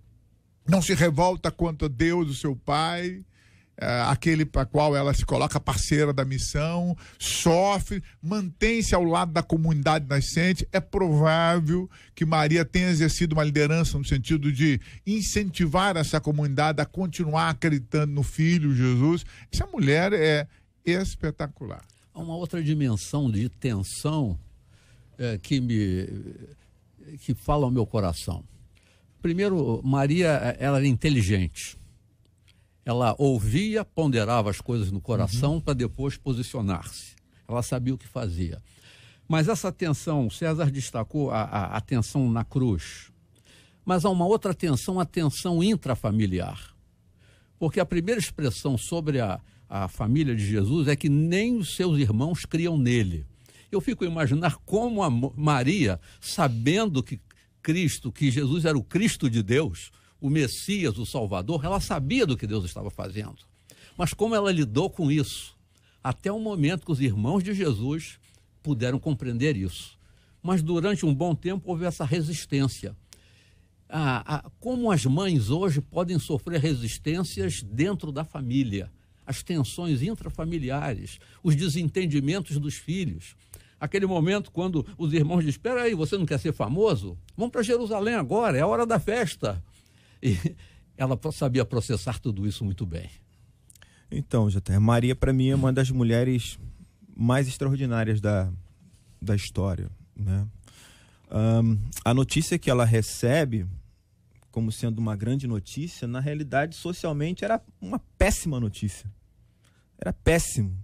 não se revolta contra Deus, o seu pai, aquele para qual ela se coloca parceira da missão, sofre, mantém-se ao lado da comunidade nascente. É provável que Maria tenha exercido uma liderança no sentido de incentivar essa comunidade a continuar acreditando no Filho Jesus. Essa mulher é espetacular.
Há uma outra dimensão de tensão que fala ao meu coração. Primeiro, Maria, ela era inteligente. Ela ouvia, ponderava as coisas no coração para depois posicionar-se. Ela sabia o que fazia. Mas essa tensão, César destacou a tensão na cruz. Mas há uma outra tensão, a tensão intrafamiliar. Porque a primeira expressão sobre a família de Jesus é que nem os seus irmãos criam nele. Eu fico a imaginar como a Maria, sabendo que Jesus era o Cristo de Deus, o Messias, o Salvador, ela sabia do que Deus estava fazendo. Mas como ela lidou com isso? Até o momento que os irmãos de Jesus puderam compreender isso. Mas durante um bom tempo houve essa resistência. Como as mães hoje podem sofrer resistências dentro da família, as tensões intrafamiliares, os desentendimentos dos filhos. Aquele momento quando os irmãos dizem, espera aí, você não quer ser famoso? Vamos para Jerusalém agora, é a hora da festa. E ela sabia processar tudo isso muito bem.
Então, JR, Maria, para mim, é uma das mulheres mais extraordinárias da história, né? A notícia que ela recebe, como sendo uma grande notícia, na realidade, socialmente, era uma péssima notícia. Era péssimo,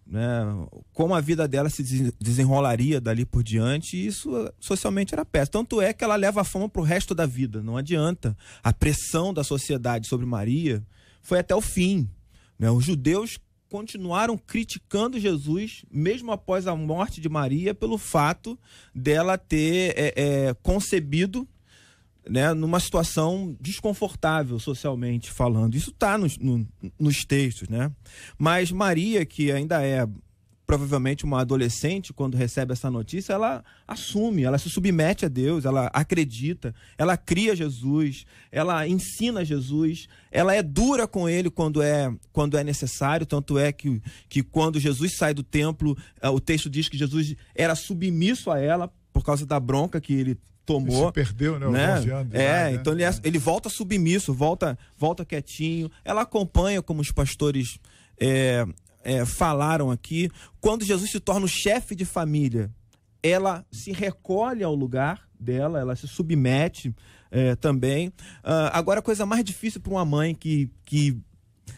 né? Como a vida dela se desenrolaria dali por diante, isso socialmente era péssimo. Tanto é que ela leva a fama para o resto da vida, não adianta. A pressão da sociedade sobre Maria foi até o fim, né? Os judeus continuaram criticando Jesus, mesmo após a morte de Maria, pelo fato dela ter concebido, né, numa situação desconfortável socialmente falando. Isso está nos textos, né? Mas Maria, que ainda é provavelmente uma adolescente, quando recebe essa notícia, ela assume, ela se submete a Deus, ela acredita, ela cria Jesus, ela ensina Jesus, ela é dura com ele quando é necessário, tanto é que quando Jesus sai do templo, o texto diz que Jesus era submisso a ela por causa da bronca que ele tomou.
Ele se perdeu, né? Os 11 anos.
Então ele volta submisso, volta quietinho. Ela acompanha, como os pastores falaram aqui, quando Jesus se torna o chefe de família, ela se recolhe ao lugar dela, ela se submete também. Agora, a coisa mais difícil para uma mãe que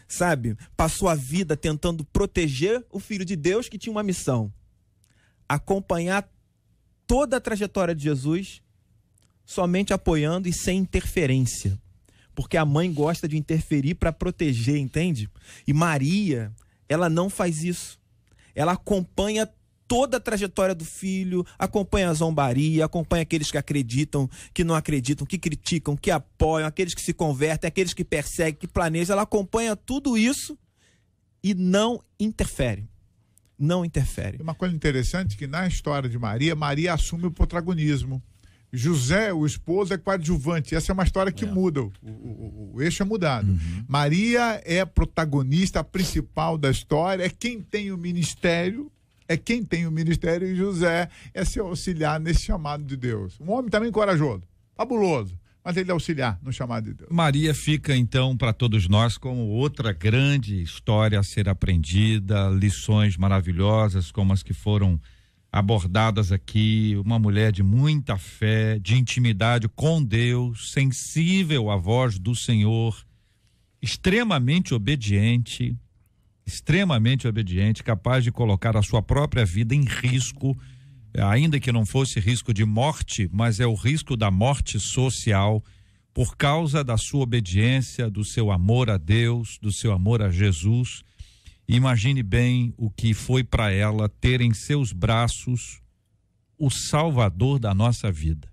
sabe, passou a vida tentando proteger o Filho de Deus, que tinha uma missão: acompanhar toda a trajetória de Jesus, somente apoiando e sem interferência. Porque a mãe gosta de interferir para proteger, entende? E Maria, ela não faz isso. Ela acompanha toda a trajetória do filho, acompanha a zombaria, acompanha aqueles que acreditam, que não acreditam, que criticam, que apoiam, aqueles que se convertem, aqueles que perseguem, que planejam. Ela acompanha tudo isso e não interfere. Não interfere.
Uma coisa interessante que na história de Maria, Maria assume o protagonismo. José, o esposo, é coadjuvante. Essa é uma história que muda, o eixo é mudado. Maria é protagonista principal da história, é quem tem o ministério, e José é seu auxiliar nesse chamado de Deus. Um homem também corajoso, fabuloso, mas ele é auxiliar no chamado de Deus.
Maria fica, então, para todos nós como outra grande história a ser aprendida, lições maravilhosas como as que foram abordadas aqui, uma mulher de muita fé, de intimidade com Deus, sensível à voz do Senhor, extremamente obediente, capaz de colocar a sua própria vida em risco, ainda que não fosse risco de morte, mas é o risco da morte social, por causa da sua obediência, do seu amor a Deus, do seu amor a Jesus. Imagine bem o que foi para ela ter em seus braços o Salvador da nossa vida.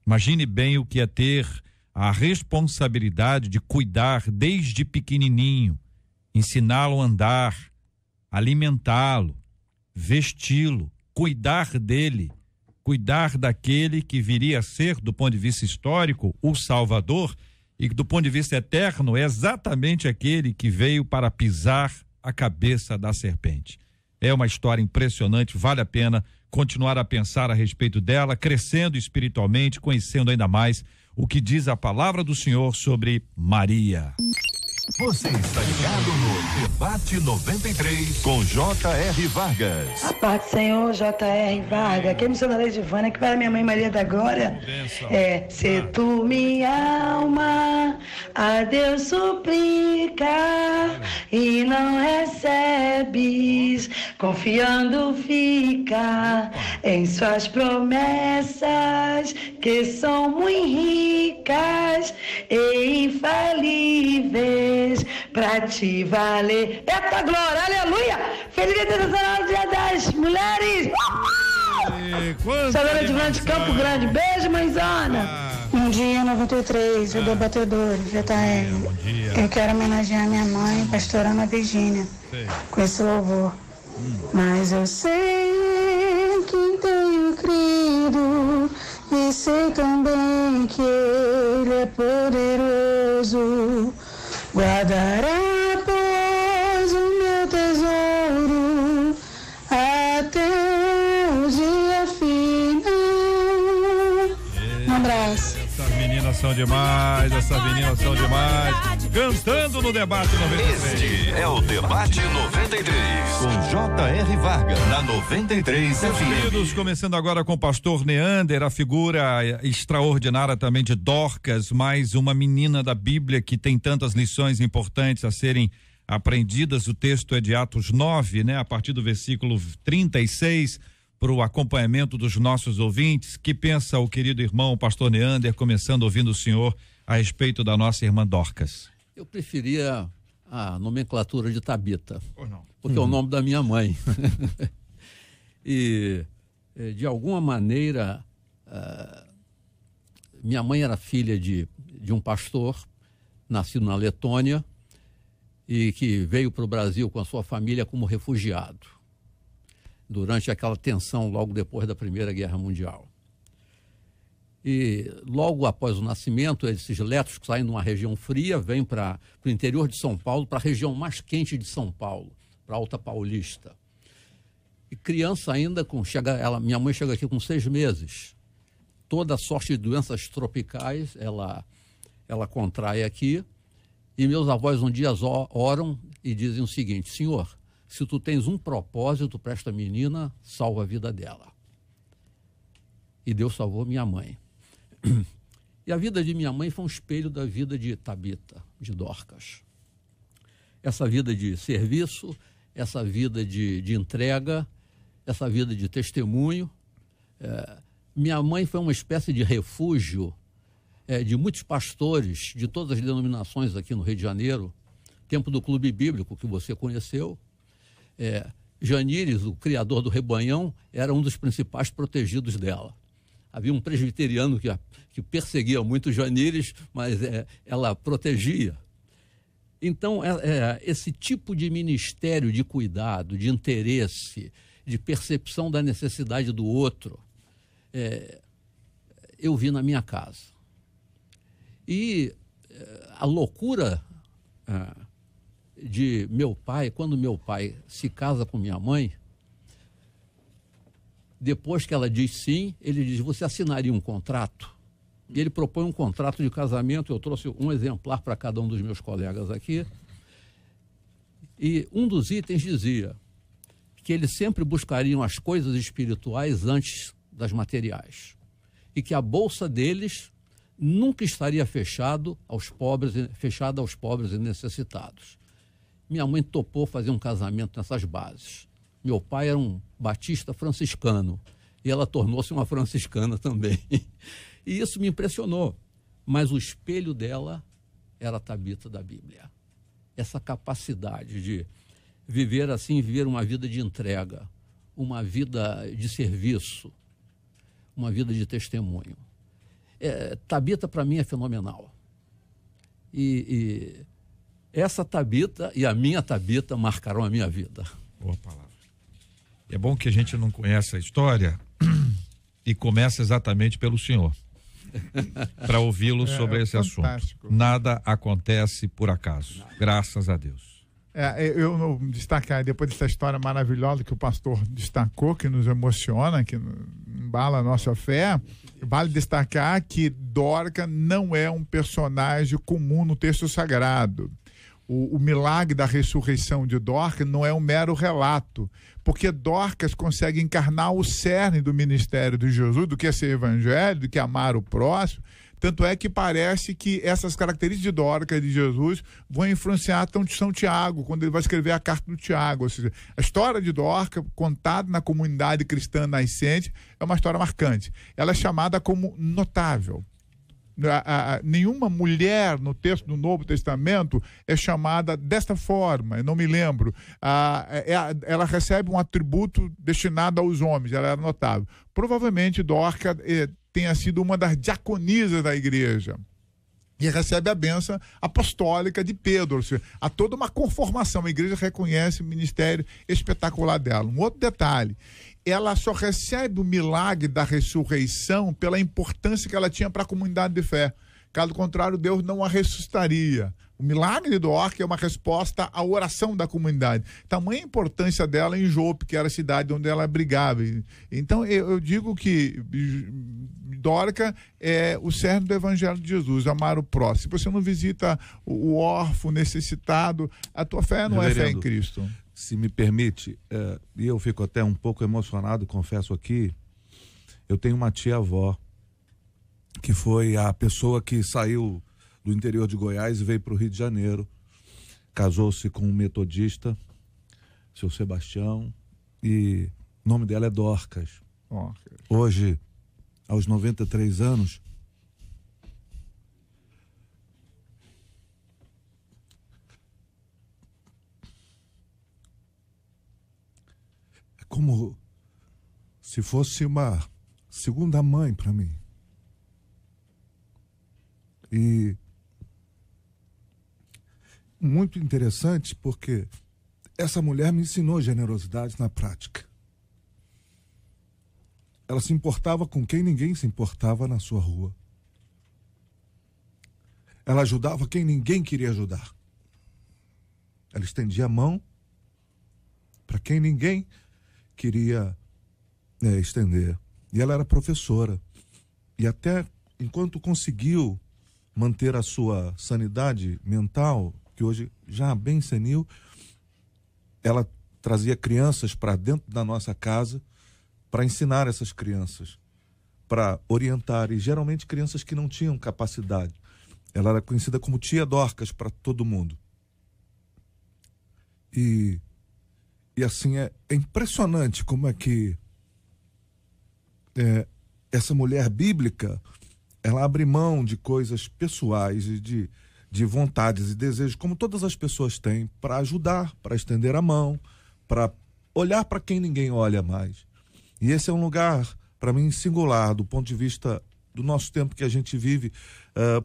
Imagine bem o que é ter a responsabilidade de cuidar desde pequenininho, ensiná-lo a andar, alimentá-lo, vesti-lo, cuidar dele, cuidar daquele que viria a ser, do ponto de vista histórico, o Salvador, e que do ponto de vista eterno é exatamente aquele que veio para pisar a cabeça da serpente. É uma história impressionante, vale a pena continuar a pensar a respeito dela, crescendo espiritualmente, conhecendo ainda mais o que diz a palavra do Senhor sobre Maria.
Você está ligado no Debate 93 com J.R. Vargas.
A paz do Senhor, J.R. Vargas. Aqui é missionária Edivânia, que para minha mãe Maria da Glória. Se tu minha alma a Deus suplica e não recebes, confiando fica em suas promessas, que são muito ricas e infalíveis, pra te valer. Eita glória, aleluia! Feliz Dia Internacional, Dia das Mulheres! Salve de Campo Grande, beijo, mãezona!
Bom dia, 93, o debatedor, JR. Eu quero homenagear minha mãe, pastora Ana Virgínia, com esse louvor. Mas eu sei que tenho crido e sei também que Ele é poderoso. Guardará, pois, o meu tesouro até o dia final. Um abraço.
Essas meninas são demais, Cantando no Debate 93.
Este é o Debate 93 com J.R. Vargas na 93 FM.
Queridos, começando agora com o pastor Neander, a figura extraordinária também de Dorcas, mais uma menina da Bíblia que tem tantas lições importantes a serem aprendidas. O texto é de Atos 9, né? A partir do versículo 36, para o acompanhamento dos nossos ouvintes. Que pensa o querido irmão, o pastor Neander, começando ouvindo o senhor a respeito da nossa irmã Dorcas?
Eu preferia a nomenclatura de Tabita, porque é o nome da minha mãe. E, de alguma maneira, minha mãe era filha de um pastor, nascido na Letônia, e que veio para o Brasil com a sua família como refugiado, durante aquela tensão logo depois da Primeira Guerra Mundial. E logo após o nascimento, esses letos que saem de uma região fria vêm para o interior de São Paulo, para a região mais quente de São Paulo, para a Alta Paulista. E criança ainda, minha mãe chega aqui com 6 meses. Toda sorte de doenças tropicais ela contrai aqui. E meus avós um dia oram e dizem o seguinte: Senhor, se tu tens um propósito para esta menina, salva a vida dela. E Deus salvou minha mãe. E a vida de minha mãe foi um espelho da vida de Tabita, de Dorcas. Essa vida de serviço, essa vida de entrega, essa vida de testemunho. Minha mãe foi uma espécie de refúgio de muitos pastores de todas as denominações aqui no Rio de Janeiro, tempo do Clube Bíblico, que você conheceu. Janires, o criador do Rebanhão, era um dos principais protegidos dela. Havia um presbiteriano que perseguia muito Janires, mas ela protegia. Então, esse tipo de ministério de cuidado, de interesse, de percepção da necessidade do outro, eu vi na minha casa. E a loucura de meu pai, quando meu pai se casa com minha mãe, depois que ela diz sim, ele diz: você assinaria um contrato? E ele propõe um contrato de casamento. Eu trouxe um exemplar para cada um dos meus colegas aqui. E um dos itens dizia que eles sempre buscariam as coisas espirituais antes das materiais. E que a bolsa deles nunca estaria fechada aos pobres e necessitados. Minha mãe topou fazer um casamento nessas bases. Meu pai era um batista franciscano e ela tornou-se uma franciscana também. E isso me impressionou. Mas o espelho dela era a Tabita da Bíblia. Essa capacidade de viver assim, viver uma vida de entrega, uma vida de serviço, uma vida de testemunho. Tabita, para mim, é fenomenal. E essa Tabita e a minha Tabita marcaram a minha vida.
Boa palavra. É bom que a gente não conhece a história e começa exatamente pelo senhor, para ouvi-lo sobre esse assunto. Nada acontece por acaso, graças a Deus.
Eu destacar, depois dessa história maravilhosa que o pastor destacou, que nos emociona, que embala a nossa fé, vale destacar que Dorcas não é um personagem comum no texto sagrado. O milagre da ressurreição de Dorcas não é um mero relato, porque Dorcas consegue encarnar o cerne do ministério de Jesus, do que é ser evangelho, do que é amar o próximo. Tanto é que parece que essas características de Dorcas de Jesus vão influenciar São Tiago, quando ele vai escrever a carta do Tiago. Ou seja, a história de Dorcas, contada na comunidade cristã nascente, é uma história marcante. Ela é chamada como notável. Nenhuma mulher no texto do Novo Testamento é chamada desta forma, eu não me lembro. Ela recebe um atributo destinado aos homens, ela era notável. Provavelmente Dorcas tenha sido uma das diaconisas da igreja e recebe a bênção apostólica de Pedro. Ou seja, há toda uma conformação, a igreja reconhece o ministério espetacular dela. Um outro detalhe: ela só recebe o milagre da ressurreição pela importância que ela tinha para a comunidade de fé. Caso contrário, Deus não a ressuscitaria. O milagre de Dorcas é uma resposta à oração da comunidade. Tamanha importância dela em Jope, que era a cidade onde ela brigava. Então, eu digo que Dorcas é o cerne do Evangelho de Jesus, amar o próximo. Se você não visita o órfão, necessitado, a tua fé não é fé em Cristo.
Se me permite, e eu fico até um pouco emocionado, confesso aqui, eu tenho uma tia-avó, que foi a pessoa que saiu do interior de Goiás e veio para o Rio de Janeiro, casou-se com um metodista, seu Sebastião, e o nome dela é Dorcas. Hoje, aos 93 anos, como se fosse uma segunda mãe para mim. E muito interessante porque essa mulher me ensinou generosidade na prática. Ela se importava com quem ninguém se importava na sua rua. Ela ajudava quem ninguém queria ajudar. Ela estendia a mão para quem ninguém queria estender. E ela era professora. E até enquanto conseguiu manter a sua sanidade mental, que hoje já bem senil, ela trazia crianças para dentro da nossa casa para ensinar essas crianças, para orientar, e geralmente crianças que não tinham capacidade. Ela era conhecida como tia Dorcas para todo mundo. E assim, é impressionante como é que essa mulher bíblica, ela abre mão de coisas pessoais e de vontades e desejos, como todas as pessoas têm, para ajudar, para estender a mão, para olhar para quem ninguém olha mais. E esse é um lugar, para mim, singular, do ponto de vista do nosso tempo que a gente vive.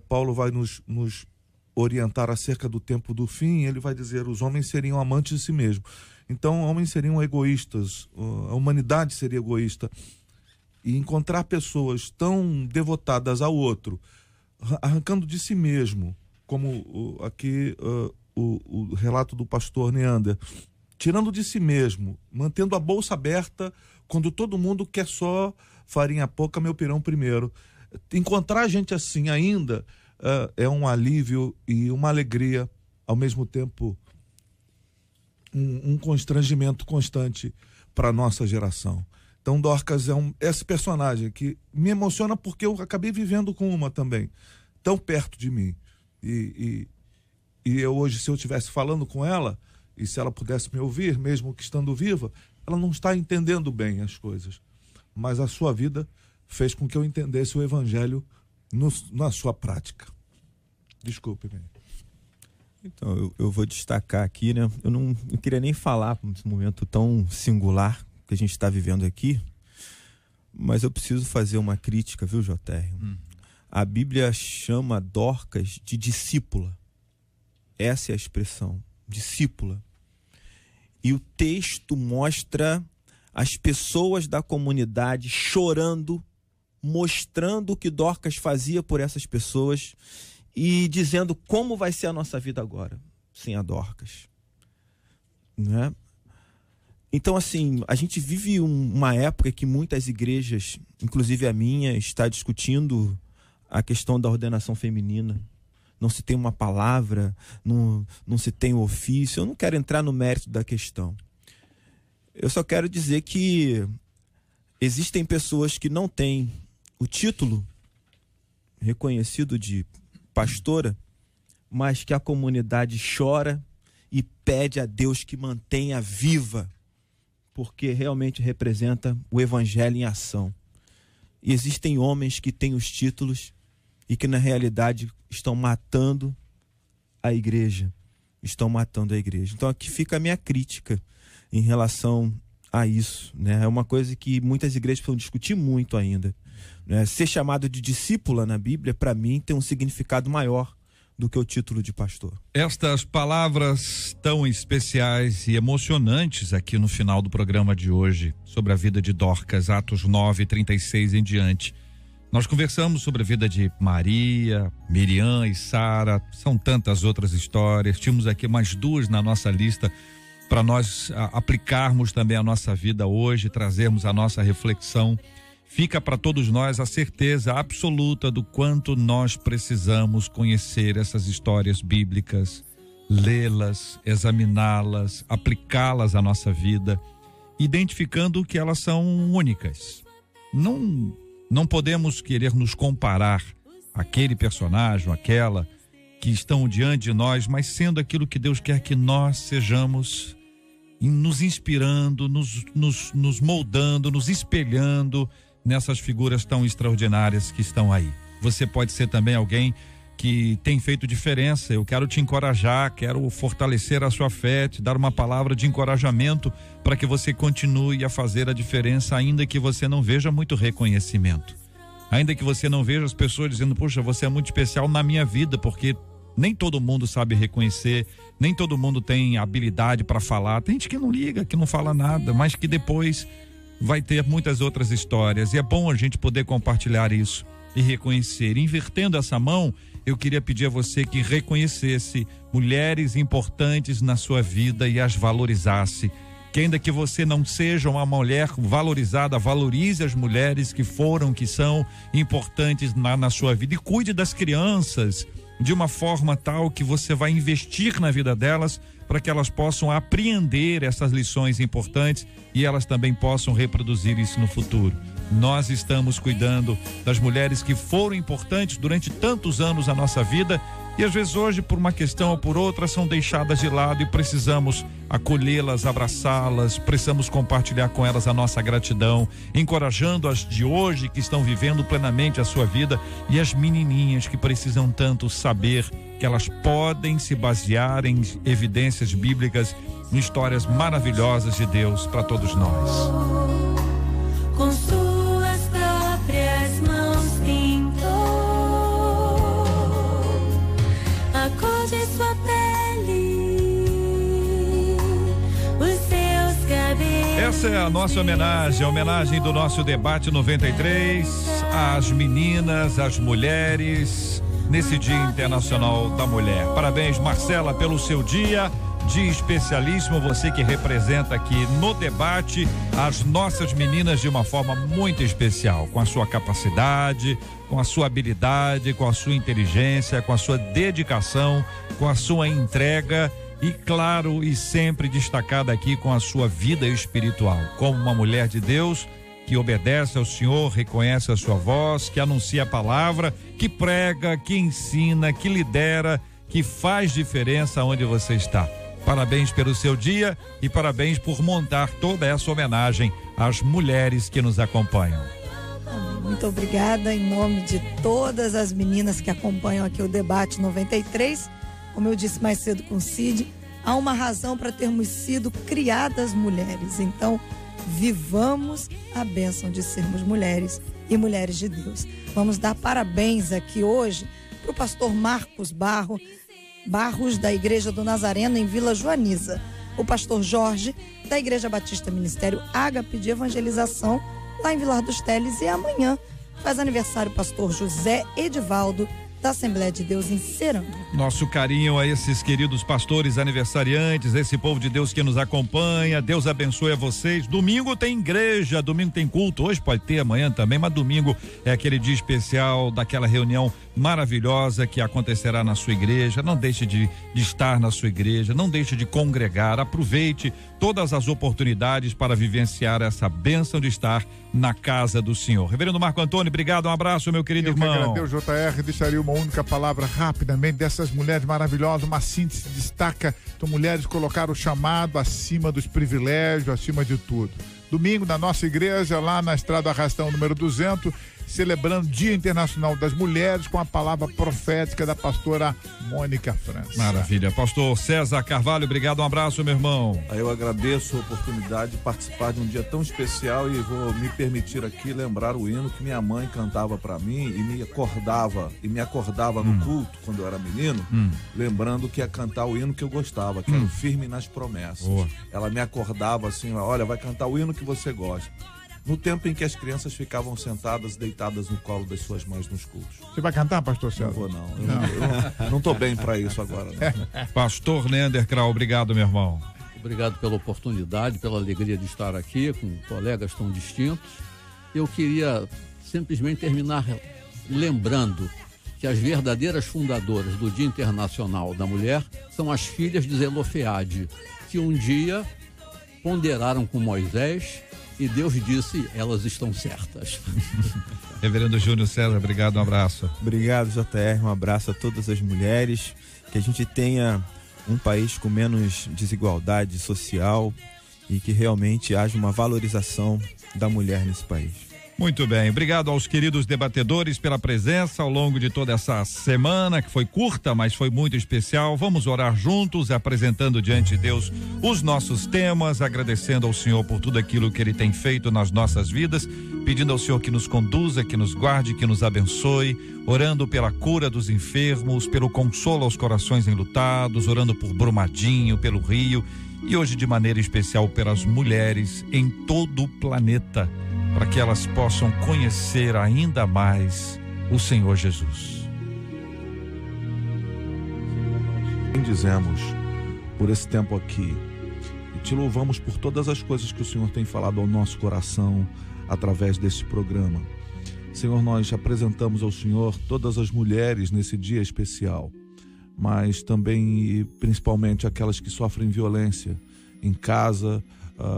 Paulo vai nos orientar acerca do tempo do fim. Ele vai dizer: os homens seriam amantes de si mesmos. Então, homens seriam egoístas, a humanidade seria egoísta. E encontrar pessoas tão devotadas ao outro, arrancando de si mesmo, como aqui o relato do pastor Neander, tirando de si mesmo, mantendo a bolsa aberta, quando todo mundo quer só farinha pouca, meu pirão primeiro. Encontrar gente assim ainda é um alívio e uma alegria, ao mesmo tempo um constrangimento constante para a nossa geração. Então, Dorcas é esse personagem que me emociona porque eu acabei vivendo com uma também, tão perto de mim. E eu hoje, se eu estivesse falando com ela, e se ela pudesse me ouvir, mesmo que estando viva, ela não está entendendo bem as coisas. Mas a sua vida fez com que eu entendesse o evangelho na sua prática. Desculpe-me.
Então, eu vou destacar aqui, né? Eu não queria nem falar nesse momento tão singular que a gente está vivendo aqui, mas eu preciso fazer uma crítica, viu, JR? A Bíblia chama Dorcas de discípula. Essa é a expressão, discípula. E o texto mostra as pessoas da comunidade chorando, mostrando o que Dorcas fazia por essas pessoas e dizendo como vai ser a nossa vida agora, sem a Dorcas. Né? Então, assim, a gente vive uma época que muitas igrejas, inclusive a minha, está discutindo a questão da ordenação feminina. Não se tem uma palavra, não se tem um ofício. Eu não quero entrar no mérito da questão. Eu só quero dizer que existem pessoas que não têm o título reconhecido de pastora, mas que a comunidade chora e pede a Deus que mantenha viva, porque realmente representa o evangelho em ação. E existem homens que têm os títulos e que na realidade estão matando a igreja. Estão matando a igreja. Então aqui fica a minha crítica em relação a isso, né? É uma coisa que muitas igrejas precisam discutir muito ainda, né? Ser chamado de discípula na Bíblia, para mim, tem um significado maior do que o título de pastor.
Estas palavras tão especiais e emocionantes aqui no final do programa de hoje, sobre a vida de Dorcas, Atos 9:36 em diante. Nós conversamos sobre a vida de Maria, Miriam e Sara, são tantas outras histórias. Tínhamos aqui mais duas na nossa lista para nós aplicarmos também a nossa vida hoje, trazermos a nossa reflexão. Fica para todos nós a certeza absoluta do quanto nós precisamos conhecer essas histórias bíblicas, lê-las, examiná-las, aplicá-las à nossa vida, identificando que elas são únicas. Não podemos querer nos comparar àquele personagem, aquela que estão diante de nós, mas sendo aquilo que Deus quer que nós sejamos, nos inspirando, nos moldando, nos espelhando nessas figuras tão extraordinárias que estão aí. Você pode ser também alguém que tem feito diferença. Eu quero te encorajar, quero fortalecer a sua fé, te dar uma palavra de encorajamento para que você continue a fazer a diferença, ainda que você não veja muito reconhecimento. Ainda que você não veja as pessoas dizendo, puxa, você é muito especial na minha vida, porque nem todo mundo sabe reconhecer, nem todo mundo tem habilidade para falar. Tem gente que não liga, que não fala nada, mas que depois vai ter muitas outras histórias. E é bom a gente poder compartilhar isso e reconhecer. Invertendo essa mão, eu queria pedir a você que reconhecesse mulheres importantes na sua vida e as valorizasse. Que ainda que você não seja uma mulher valorizada, valorize as mulheres que foram, que são importantes na sua vida. E cuide das crianças de uma forma tal que você vai investir na vida delas para que elas possam apreender essas lições importantes e elas também possam reproduzir isso no futuro. Nós estamos cuidando das mulheres que foram importantes durante tantos anos na nossa vida e às vezes hoje, por uma questão ou por outra, são deixadas de lado e precisamos acolhê-las, abraçá-las, precisamos compartilhar com elas a nossa gratidão, encorajando as de hoje que estão vivendo plenamente a sua vida e as menininhas que precisam tanto saber que elas podem se basear em evidências bíblicas, em histórias maravilhosas de Deus para todos nós.
Com suas próprias mãos pintou a cor de sua pele, os seus cabelos.
Essa é a nossa homenagem, a homenagem do nosso debate 93 às meninas, às mulheres, nesse Dia Internacional da Mulher. Parabéns, Marcela, pelo seu dia especialíssimo, você que representa aqui no debate as nossas meninas de uma forma muito especial, com a sua capacidade, com a sua habilidade, com a sua inteligência, com a sua dedicação, com a sua entrega e, claro, e sempre destacada aqui com a sua vida espiritual, como uma mulher de Deus que obedece ao Senhor, reconhece a sua voz, que anuncia a palavra, que prega, que ensina, que lidera, que faz diferença onde você está. Parabéns pelo seu dia e parabéns por montar toda essa homenagem às mulheres que nos acompanham.
Muito obrigada em nome de todas as meninas que acompanham aqui o debate 93. Como eu disse mais cedo com o Cid, há uma razão para termos sido criadas mulheres. Então, vivamos a bênção de sermos mulheres e mulheres de Deus. Vamos dar parabéns aqui hoje para o pastor Marcos Barros, da Igreja do Nazareno, em Vila Joaniza. O pastor Jorge, da Igreja Batista Ministério Ágape de Evangelização, lá em Vilar dos Teles. E amanhã faz aniversário o pastor José Edivaldo, da Assembleia de Deus em Serão.
Nosso carinho a esses queridos pastores aniversariantes, esse povo de Deus que nos acompanha. Deus abençoe a vocês. Domingo tem igreja, domingo tem culto. Hoje pode ter, amanhã também, mas domingo é aquele dia especial daquela reunião maravilhosa que acontecerá na sua igreja. Não deixe de estar na sua igreja, não deixe de congregar. Aproveite todas as oportunidades para vivenciar essa bênção de estar na casa do Senhor. Reverendo Marco Antônio, obrigado, um abraço, meu querido irmão.
Eu agradeço, JR, deixaria uma única palavra rapidamente dessas mulheres maravilhosas, uma síntese destaca, então mulheres colocaram o chamado acima dos privilégios, acima de tudo. Domingo na nossa igreja, lá na Estrada Arrastão número 200, celebrando o Dia Internacional das Mulheres com a palavra profética da pastora Mônica França.
Maravilha. Pastor César Carvalho, obrigado, um abraço, meu irmão.
Eu agradeço a oportunidade de participar de um dia tão especial e vou me permitir aqui lembrar o hino que minha mãe cantava para mim e me acordava no culto quando eu era menino, lembrando que ia cantar o hino que eu gostava, que era o Firme nas Promessas.
Boa.
Ela me acordava assim, olha, vai cantar o hino que você gosta. No tempo em que as crianças ficavam sentadas, deitadas no colo das suas mães nos cultos.
Você vai cantar, pastor César?
Não vou, não. Eu não estou bem para isso agora. Não.
Pastor Neander Krau, obrigado, meu irmão.
Obrigado pela oportunidade, pela alegria de estar aqui com colegas tão distintos. Eu queria simplesmente terminar lembrando que as verdadeiras fundadoras do Dia Internacional da Mulher são as filhas de Zelofeade, que um dia ponderaram com Moisés e Deus disse, elas estão certas.
Reverendo Júnior César, obrigado, um abraço.
Obrigado, JR, um abraço a todas as mulheres, que a gente tenha um país com menos desigualdade social e que realmente haja uma valorização da mulher nesse país.
Muito bem, obrigado aos queridos debatedores pela presença ao longo de toda essa semana, que foi curta, mas foi muito especial. Vamos orar juntos, apresentando diante de Deus os nossos temas, agradecendo ao Senhor por tudo aquilo que Ele tem feito nas nossas vidas, pedindo ao Senhor que nos conduza, que nos guarde, que nos abençoe, orando pela cura dos enfermos, pelo consolo aos corações enlutados, orando por Brumadinho, pelo Rio e hoje de maneira especial pelas mulheres em todo o planeta, para que elas possam conhecer ainda mais o Senhor Jesus.
Bendizemos por esse tempo aqui e te louvamos por todas as coisas que o Senhor tem falado ao nosso coração através desse programa. Senhor, nós apresentamos ao Senhor todas as mulheres nesse dia especial, mas também e principalmente aquelas que sofrem violência em casa,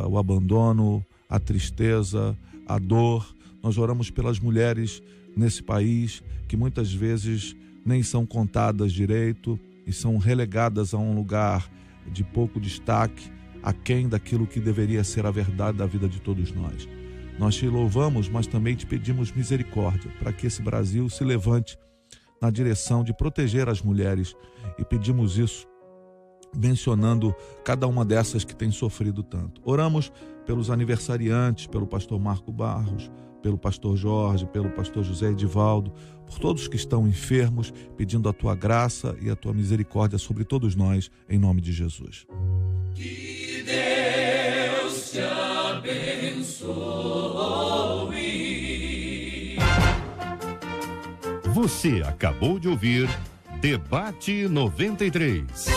o abandono, a tristeza, a dor. Nós oramos pelas mulheres nesse país que muitas vezes nem são contadas direito e são relegadas a um lugar de pouco destaque, aquém daquilo que deveria ser a verdade da vida de todos nós. Nós te louvamos, mas também te pedimos misericórdia para que esse Brasil se levante na direção de proteger as mulheres, e pedimos isso mencionando cada uma dessas que tem sofrido tanto. Oramos pelos aniversariantes, pelo pastor Marco Barros, pelo pastor Jorge, pelo pastor José Edivaldo, por todos que estão enfermos, pedindo a tua graça e a tua misericórdia sobre todos nós, em nome de Jesus.
Que Deus te abençoe.
Você acabou de ouvir Debate 93.